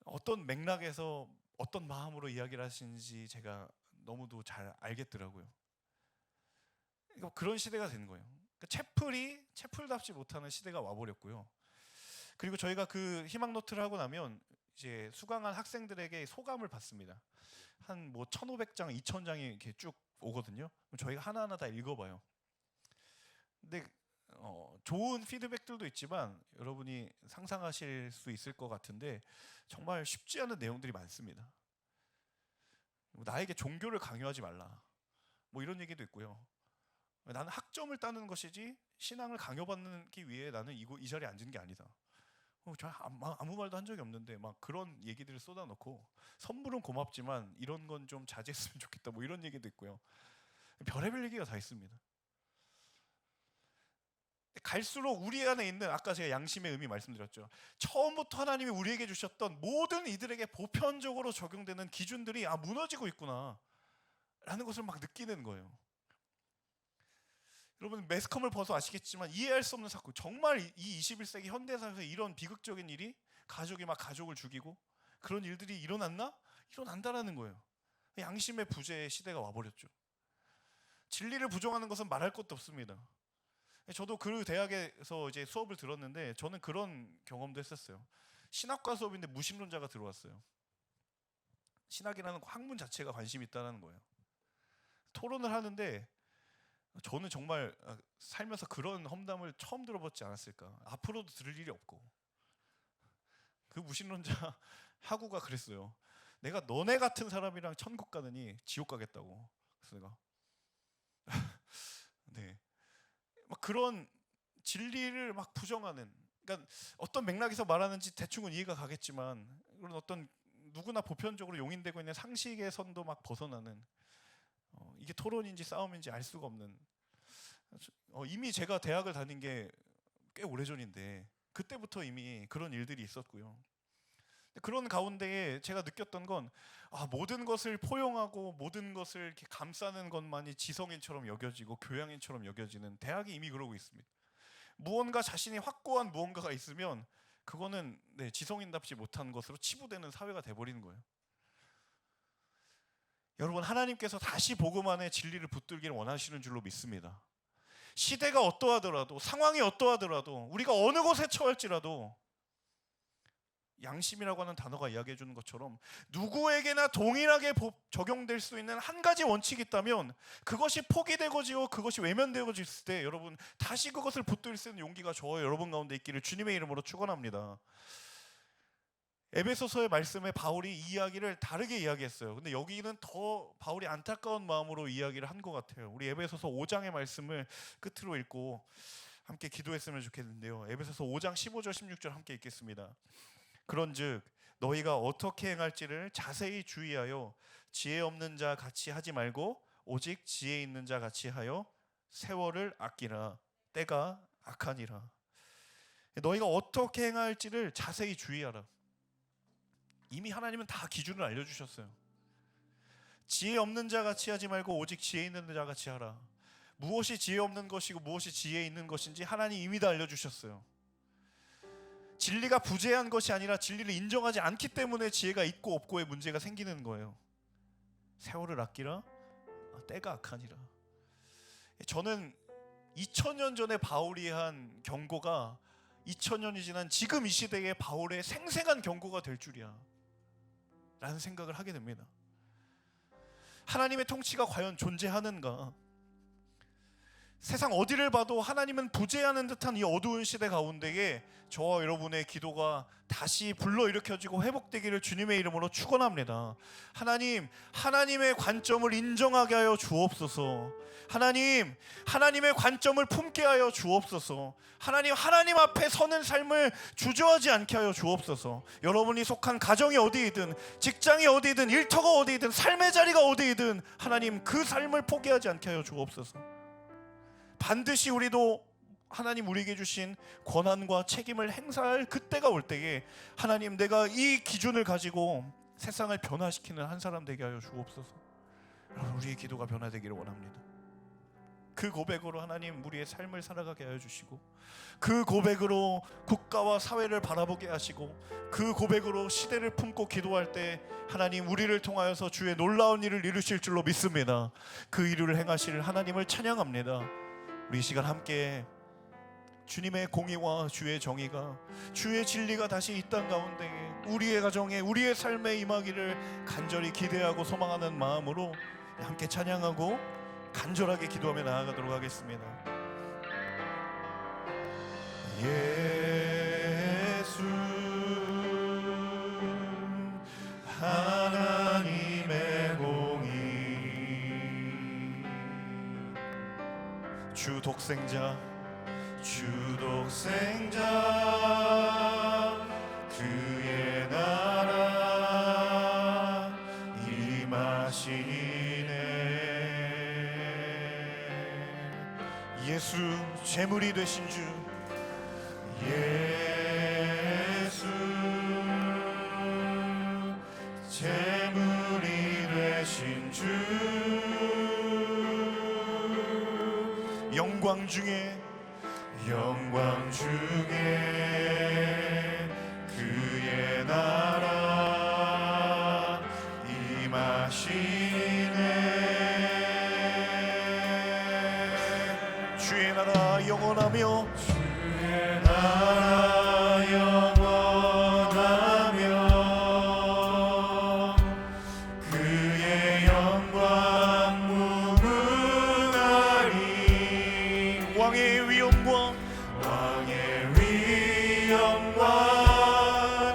A: 어떤 맥락에서 어떤 마음으로 이야기를 하시는지 제가 너무도 잘 알겠더라고요. 그런 시대가 되는 거예요. 채플이 채플답지 못하는 시대가 와버렸고요. 그리고 저희가 그 희망노트를 하고 나면 이제 수강한 학생들에게 소감을 받습니다. 한 뭐 1,500장, 2,000장이 이렇게 쭉 오거든요. 저희가 하나하나 다 읽어봐요. 근데 좋은 피드백들도 있지만 여러분이 상상하실 수 있을 것 같은데 정말 쉽지 않은 내용들이 많습니다. 나에게 종교를 강요하지 말라, 뭐 이런 얘기도 있고요. 나는 학점을 따는 것이지 신앙을 강요받기 위해 나는 이 자리에 앉은 게 아니다. 저 아무 말도 한 적이 없는데 막 그런 얘기들을 쏟아놓고 선물은 고맙지만 이런 건 좀 자제했으면 좋겠다, 뭐 이런 얘기도 있고요. 별의별 얘기가 다 있습니다. 갈수록 우리 안에 있는, 아까 제가 양심의 의미 말씀드렸죠. 처음부터 하나님이 우리에게 주셨던 모든 이들에게 보편적으로 적용되는 기준들이 무너지고 있구나 라는 것을 막 느끼는 거예요. 여러분, 매스컴을 봐서 아시겠지만 이해할 수 없는 사건, 정말 이 21세기 현대사에서 이런 비극적인 일이, 가족이 막 가족을 죽이고 그런 일들이 일어난다라는 거예요. 양심의 부재의 시대가 와버렸죠. 진리를 부정하는 것은 말할 것도 없습니다. 저도 그 대학에서 이제 수업을 들었는데 저는 그런 경험도 했었어요. 신학과 수업인데 무신론자가 들어왔어요. 신학이라는 학문 자체가 관심이 있다는 거예요. 토론을 하는데 저는 정말 살면서 그런 험담을 처음 들어보지 않았을까. 앞으로도 들을 일이 없고. 그 무신론자 하구가 그랬어요. 내가 너네 같은 사람이랑 천국 가느니 지옥 가겠다고. 그래서 내가 네, 막 그런 진리를 막 부정하는, 그러니까 어떤 맥락에서 말하는지 대충은 이해가 가겠지만 그런 어떤 누구나 보편적으로 용인되고 있는 상식의 선도 막 벗어나는, 이게 토론인지 싸움인지 알 수가 없는, 이미 제가 대학을 다닌 게 꽤 오래전인데 그때부터 이미 그런 일들이 있었고요. 그런 가운데에 제가 느꼈던 건 모든 것을 포용하고 모든 것을 이렇게 감싸는 것만이 지성인처럼 여겨지고 교양인처럼 여겨지는 대학이 이미 그러고 있습니다. 무언가 자신이 확고한 무언가가 있으면 그거는 지성인답지 못한 것으로 치부되는 사회가 돼버리는 거예요. 여러분, 하나님께서 다시 복음 안에 진리를 붙들기를 원하시는 줄로 믿습니다. 시대가 어떠하더라도, 상황이 어떠하더라도, 우리가 어느 곳에 처할지라도 양심이라고 하는 단어가 이야기해 주는 것처럼 누구에게나 동일하게 적용될 수 있는 한 가지 원칙이 있다면 그것이 포기되고 그것이 외면되어질 때 여러분 다시 그것을 붙들 수 있는 용기가 저와 여러분 가운데 있기를 주님의 이름으로 축원합니다. 에베소서의 말씀에 바울이 이 이야기를 다르게 이야기했어요. 근데 여기는 더 바울이 안타까운 마음으로 이야기를 한 것 같아요. 우리 에베소서 5장의 말씀을 끝으로 읽고 함께 기도했으면 좋겠는데요. 에베소서 5장 15절 16절 함께 읽겠습니다. 그런즉 너희가 어떻게 행할지를 자세히 주의하여 지혜 없는 자 같이 하지 말고 오직 지혜 있는 자 같이 하여 세월을 아끼라. 때가 악하니라. 너희가 어떻게 행할지를 자세히 주의하라. 이미 하나님은 다 기준을 알려주셨어요. 지혜 없는 자 같이 하지 말고 오직 지혜 있는 자 같이 하라. 무엇이 지혜 없는 것이고 무엇이 지혜 있는 것인지 하나님 이미 다 알려주셨어요. 진리가 부재한 것이 아니라 진리를 인정하지 않기 때문에 지혜가 있고 없고의 문제가 생기는 거예요. 세월을 아끼라. 때가 악하니라. 저는 2000년 전에 바울이 한 경고가 2000년이 지난 지금 이 시대에 바울의 생생한 경고가 될 줄이야 라는 생각을 하게 됩니다. 하나님의 통치가 과연 존재하는가? 세상 어디를 봐도 하나님은 부재하는 듯한 이 어두운 시대 가운데에 저와 여러분의 기도가 다시 불러일으켜지고 회복되기를 주님의 이름으로 축원합니다. 하나님, 하나님의 관점을 인정하게 하여 주옵소서. 하나님, 하나님의 관점을 품게 하여 주옵소서. 하나님, 하나님 앞에 서는 삶을 주저하지 않게 하여 주옵소서. 여러분이 속한 가정이 어디이든, 직장이 어디이든, 일터가 어디이든, 삶의 자리가 어디이든 하나님 그 삶을 포기하지 않게 하여 주옵소서. 반드시 우리도 하나님 우리에게 주신 권한과 책임을 행사할 그때가 올 때에 하나님, 내가 이 기준을 가지고 세상을 변화시키는 한 사람 되게 하여 주옵소서. 여러분, 우리의 기도가 변화되기를 원합니다. 그 고백으로 하나님 우리의 삶을 살아가게 하여 주시고, 그 고백으로 국가와 사회를 바라보게 하시고, 그 고백으로 시대를 품고 기도할 때 하나님 우리를 통하여서 주의 놀라운 일을 이루실 줄로 믿습니다. 그 일을 행하실 하나님을 찬양합니다. 우리 이 시간 함께 주님의 공의와 주의 정의가, 주의 진리가 다시 이 땅 가운데 우리의 가정에, 우리의 삶에 임하기를 간절히 기대하고 소망하는 마음으로 함께 찬양하고 간절하게 기도하며 나아가도록 하겠습니다. 예수 하나님의 공의, 주 독생자 그의 나라 임하시네. 예수 제물이 되신 주, 예수 제물이 되신 주, 영광 중에 그의 나라 임하시네. 주의 나라 영원하며, 주의 나라 영원하며, 그의 영광 무궁하리. 왕의 위엄과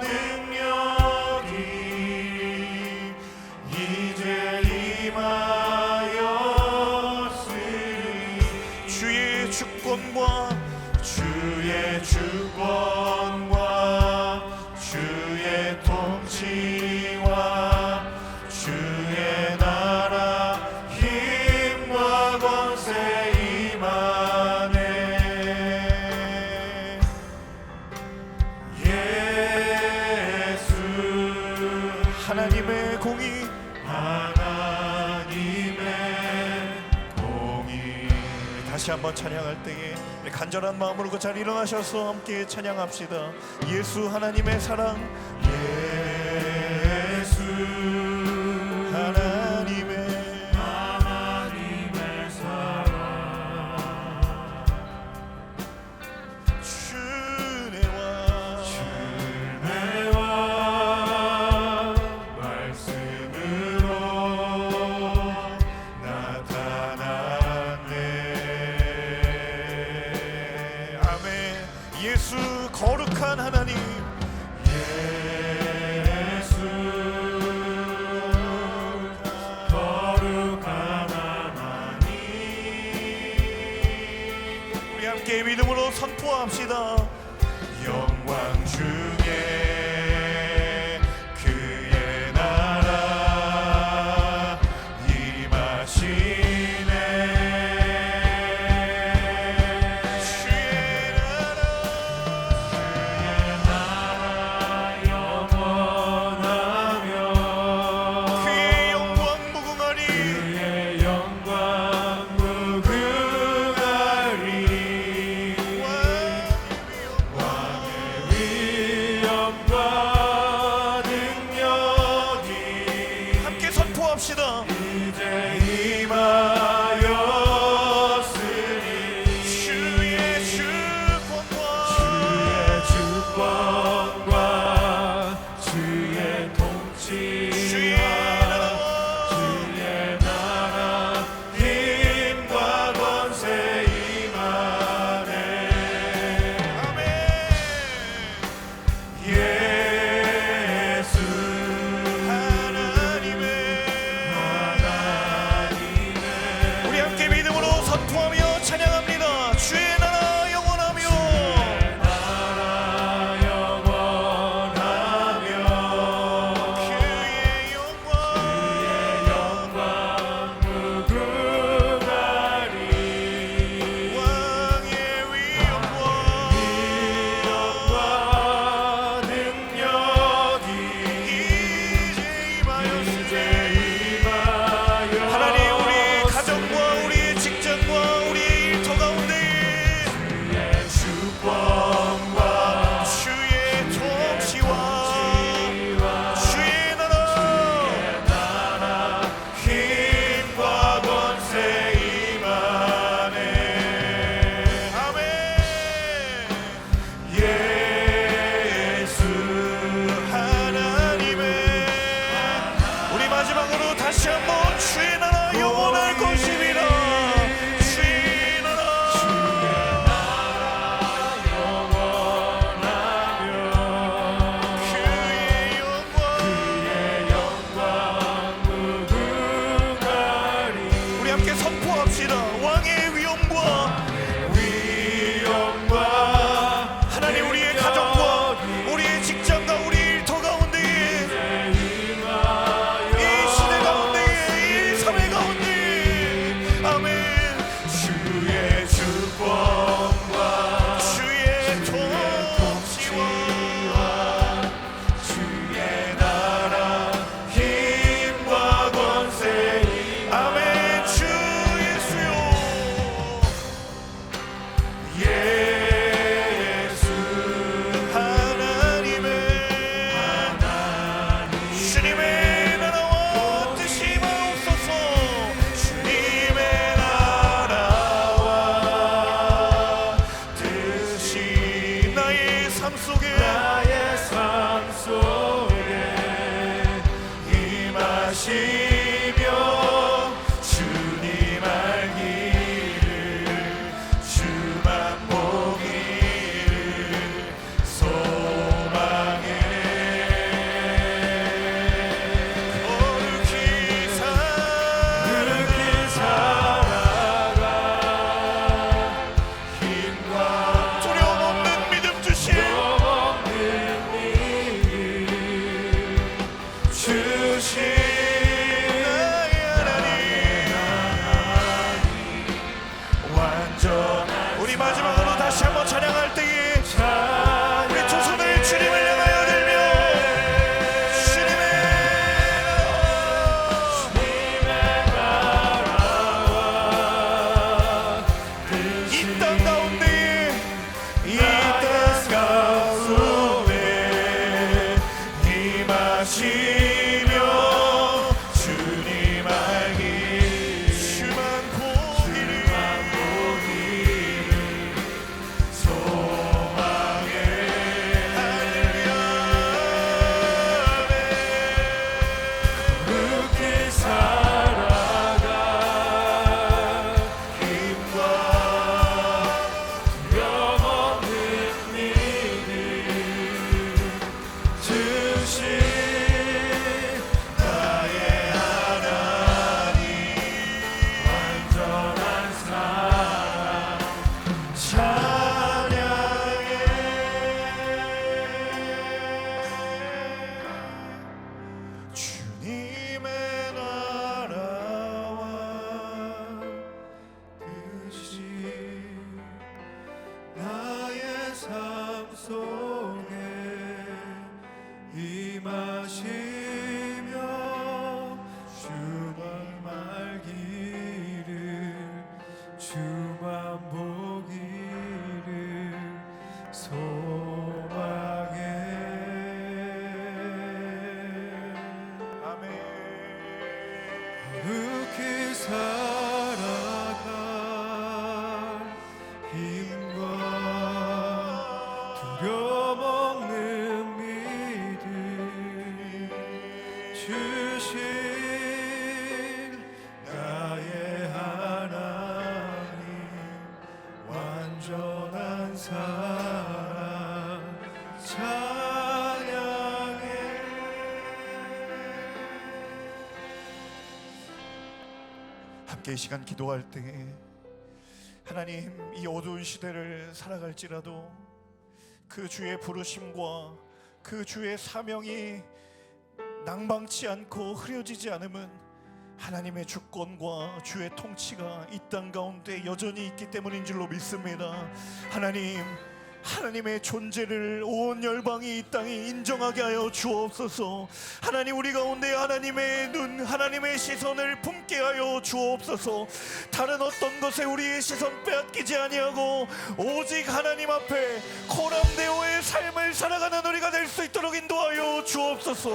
A: 능력이 이제 임하였으니, 주의 주권과 주의 통치와 주의 나라 힘과 권세 임하네. 예수 하나님의 공의, 다시 한번 찬양할 때에 간절한 마음으로 그 자리에 일어나셔서 함께 찬양합시다. 예수 하나님의 사랑, 예수 하나님의 사랑, 주내와 말씀으로 나타났네. 아멘. 예수 거룩한 하나님, 예수 거룩한 하나님, 우리 함께 믿음으로 선포합시다. 영광 중에 그의 나라 임하시네. 주의 나라 영원하며, 그의 영광 무궁하리. 왕의 위엄 우리 마지막으로 다시 한번 찬양할 때에 우리 두 손을 주님을 향하여 들며 이 땅 가운데 임하시며 주님 알기 주만 보기를 소망해 할렐루야 그렇게 살아가 힘과 두려움 없는 믿음 주신 나의 하나님 완전한 사랑 찬양해 주님의 나라와 뜻이 나의 삶 속에 임하시며 주만 말기를 주만 보기를 소망해 아멘 거룩히 살아갈 힘과 두려움 없는 믿음 주신 나의 하나님 완전한 사랑 찬양해 함께 이 시간 기도할 때에 하나님 이 어두운 시대를 살아갈지라도 그 주의 부르심과 그 주의 사명이 낭망치 않고 흐려지지 않음은 하나님의 주권과 주의 통치가 이 땅 가운데 여전히 있기 때문인 줄로 믿습니다. 하나님의 존재를 온 열방이 이 땅에 인정하게 하여 주옵소서. 하나님 우리 가운데 하나님의 눈 하나님의 시선을 품게 하여 주옵소서. 다른 어떤 것에 우리의 시선 빼앗기지 아니하고 오직 하나님 앞에 코람데오의 삶을 살아가는 우리가 될 수 있도록 인도하여 주옵소서.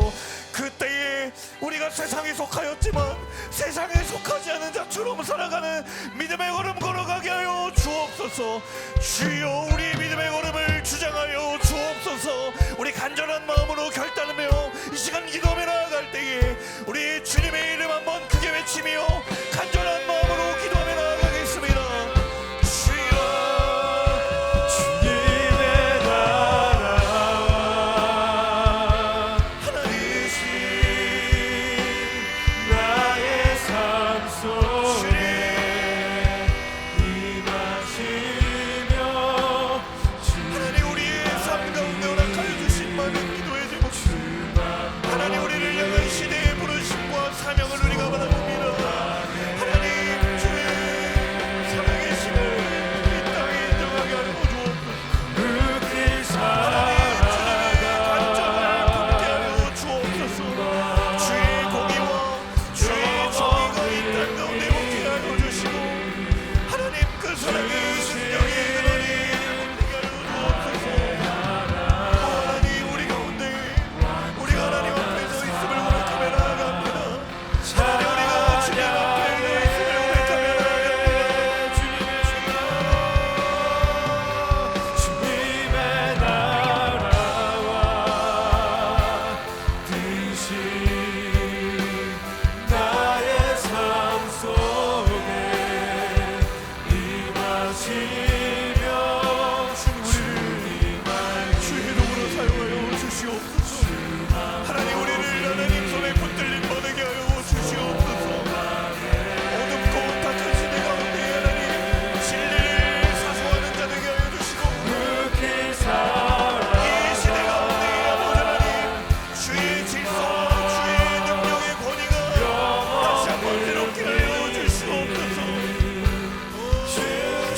A: 그때에 우리가 세상에 속하였지만 세상에 속하지 않은 자처럼 살아가는 믿음의 걸음 걸어가게 하여 주옵소서. 주여 우리 믿음의 걸음을 주장하여 주옵소서. 우리 간절한 마음으로 결단하며 이 시간 기도하며 나아갈 때에 우리 주님의 이름 한번 크게 외치며 간절한 마음으로 기도하며 나아가겠습니다. 주여 주님의 나라와 하나님이신 나의 삶 속에 임하시며 하나님 우리의 삶 가운데 허락하여 주신 많은 기도의 제목 하나님 우리를 향한 시대의 부르심과 사명을 우리가 바라봅니다. 하나님 주의 살아계심을 이 땅에 인정하게 하여 주옵소서. 하나님 주님의 관점을 품게 하여 주옵소서. 주의 공의와 주의 정의가 이 땅 가운데 먹게 하여 주시고 하나님 그 사랑의 능력의 근원이 먹게 하여 주옵소서. 하나님 우리 가운데 우리가 하나님 앞에 서 있음을 고백하며 나아갑니다. 하나님 우리가 주님 앞에 서 있음을 고백하며 나아갑니다. 주님의 나라와 뜻이 나의 삶 속에 임하시며 주의 이름으로 사용하여 주시옵소서. 하나님 우리를 하나님 손에 붙들림 받게 하여 주시옵소서. 어둡고 탁한 시대 가운데 하나님 진리를 사수하는 자 되게 하여 주시고 이 시대 가운데 아버지 하나님 주의 질서와 주의 능력의 권위가 다시 한번 새롭게 하여 주시옵소서. 주의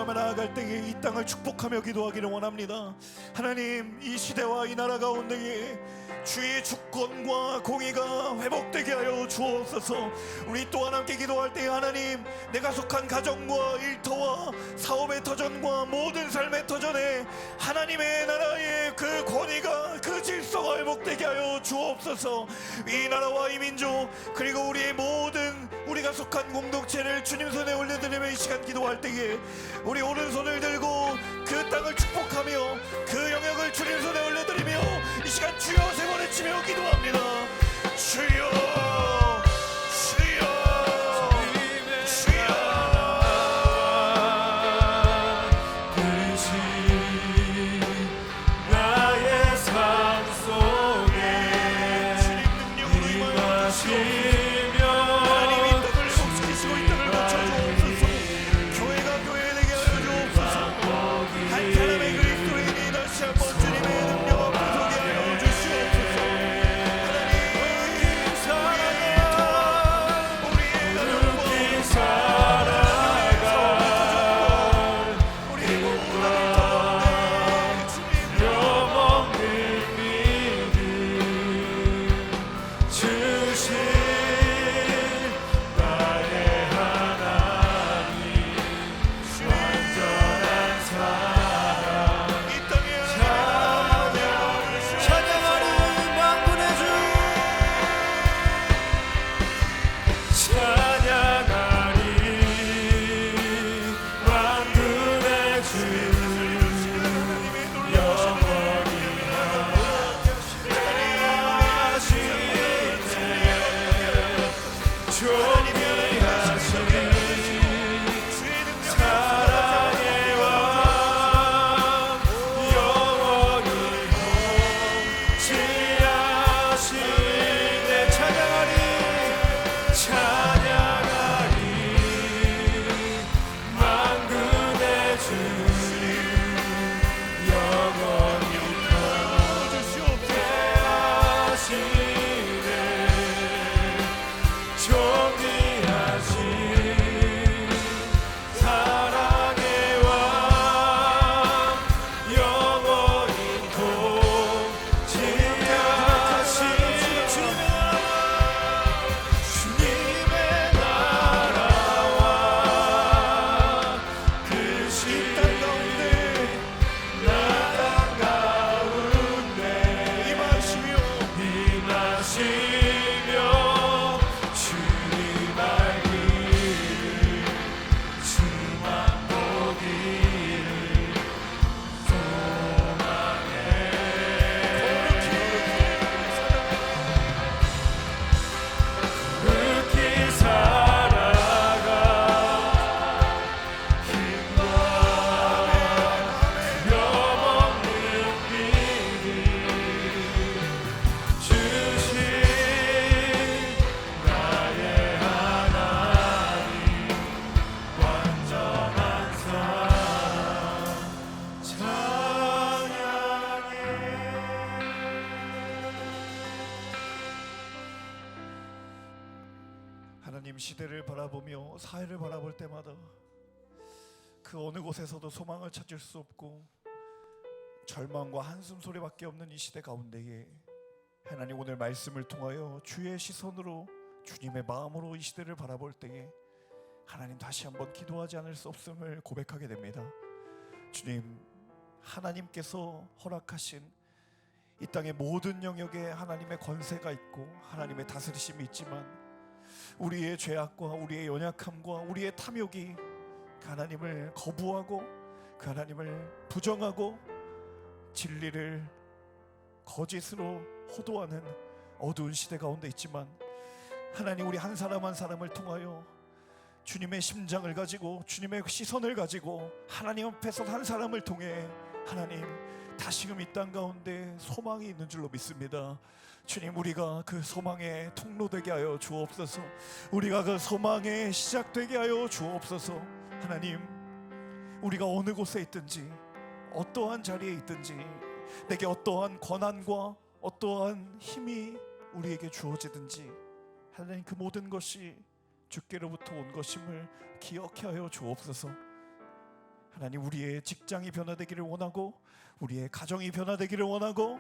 B: 기도하며 나아갈 때에 이 땅을 축복하며 기도하기를 원합니다. 하나님, 이 시대와 이 나라 가운데에 주의 주권과 공의가 회복되게 하여 주옵소서. 우리 또한 함께 기도할 때 하나님, 내가 속한 가정과 일터와 사업의 터전과 모든 삶의 터전에 하나님의 나라의 그 권위가, 그 질서가 회복되게 하여 주옵소서. 이 나라와 이 민족, 그리고 우리의 모든 우리가 속한 공동체를 주님 손에 올려드리며 이 시간 기도할 때에 우리 오른손을 들고 그 땅을 축복하며 그 영역을 주님 손에 올려드리며 이 시간 주여 세 번 외치며 기도합니다. 주여, 주여, 주여.
C: 나의 삶 속에
B: 주님 능력으로 임하여 주시옵소서. 하나님 이 땅을 회복시키시고 이 땅을 고쳐주옵소서. 교회가 교회되게 하여 주옵소서. 한 사람의 그리스도인이 다시 한번 주님의 능력 앞에 서게 하여 주시옵소서. 하나님, 시대를 바라보며 사회를 바라볼 때마다 그 어느 곳에서도 소망을 찾을 수 없고 절망과 한숨 소리밖에 없는 이 시대 가운데에 하나님, 오늘 말씀을 통하여 주의 시선으로, 주님의 마음으로 이 시대를 바라볼 때에 하나님, 다시 한번 기도하지 않을 수 없음을 고백하게 됩니다. 주님, 하나님께서 허락하신 이 땅의 모든 영역에 하나님의 권세가 있고 하나님의 다스리심이 있지만 우리의 죄악과 우리의 연약함과 우리의 탐욕이 그 하나님을 거부하고 그 하나님을 부정하고 진리를 거짓으로 호도하는 어두운 시대 가운데 있지만 하나님, 우리 한 사람 한 사람을 통하여 주님의 심장을 가지고 주님의 시선을 가지고 하나님 앞에서 한 사람을 통해 하나님, 다시금 이 땅 가운데 소망이 있는 줄로 믿습니다. 주님, 우리가 그 소망의 통로 되게 하여 주옵소서. 우리가 그 소망의 시작 되게 하여 주옵소서. 하나님, 우리가 어느 곳에 있든지 어떠한 자리에 있든지 내게 어떠한 권한과 어떠한 힘이 우리에게 주어지든지 하나님, 그 모든 것이 주께로부터 온 것임을 기억해 하여 주옵소서. 하나님, 우리의 직장이 변화되기를 원하고 우리의 가정이 변화되기를 원하고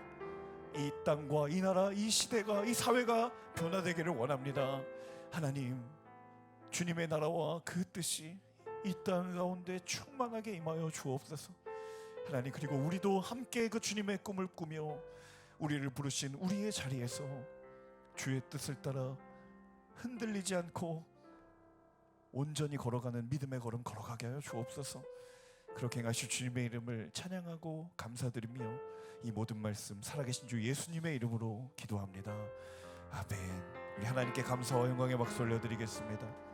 B: 이 땅과 이 나라, 이 시대가, 이 사회가 변화되기를 원합니다. 하나님, 주님의 나라와 그 뜻이 이 땅 가운데 충만하게 임하여 주옵소서. 하나님, 그리고 우리도 함께 그 주님의 꿈을 꾸며 우리를 부르신 우리의 자리에서 주의 뜻을 따라 흔들리지 않고 온전히 걸어가는 믿음의 걸음 걸어가게 하여 주옵소서. 그렇게 행하실 주님의 이름을 찬양하고 감사드리며 이 모든 말씀 살아계신 주 예수님의 이름으로 기도합니다. 아멘. 우리 하나님께 감사와 영광의 박수 올려드리겠습니다.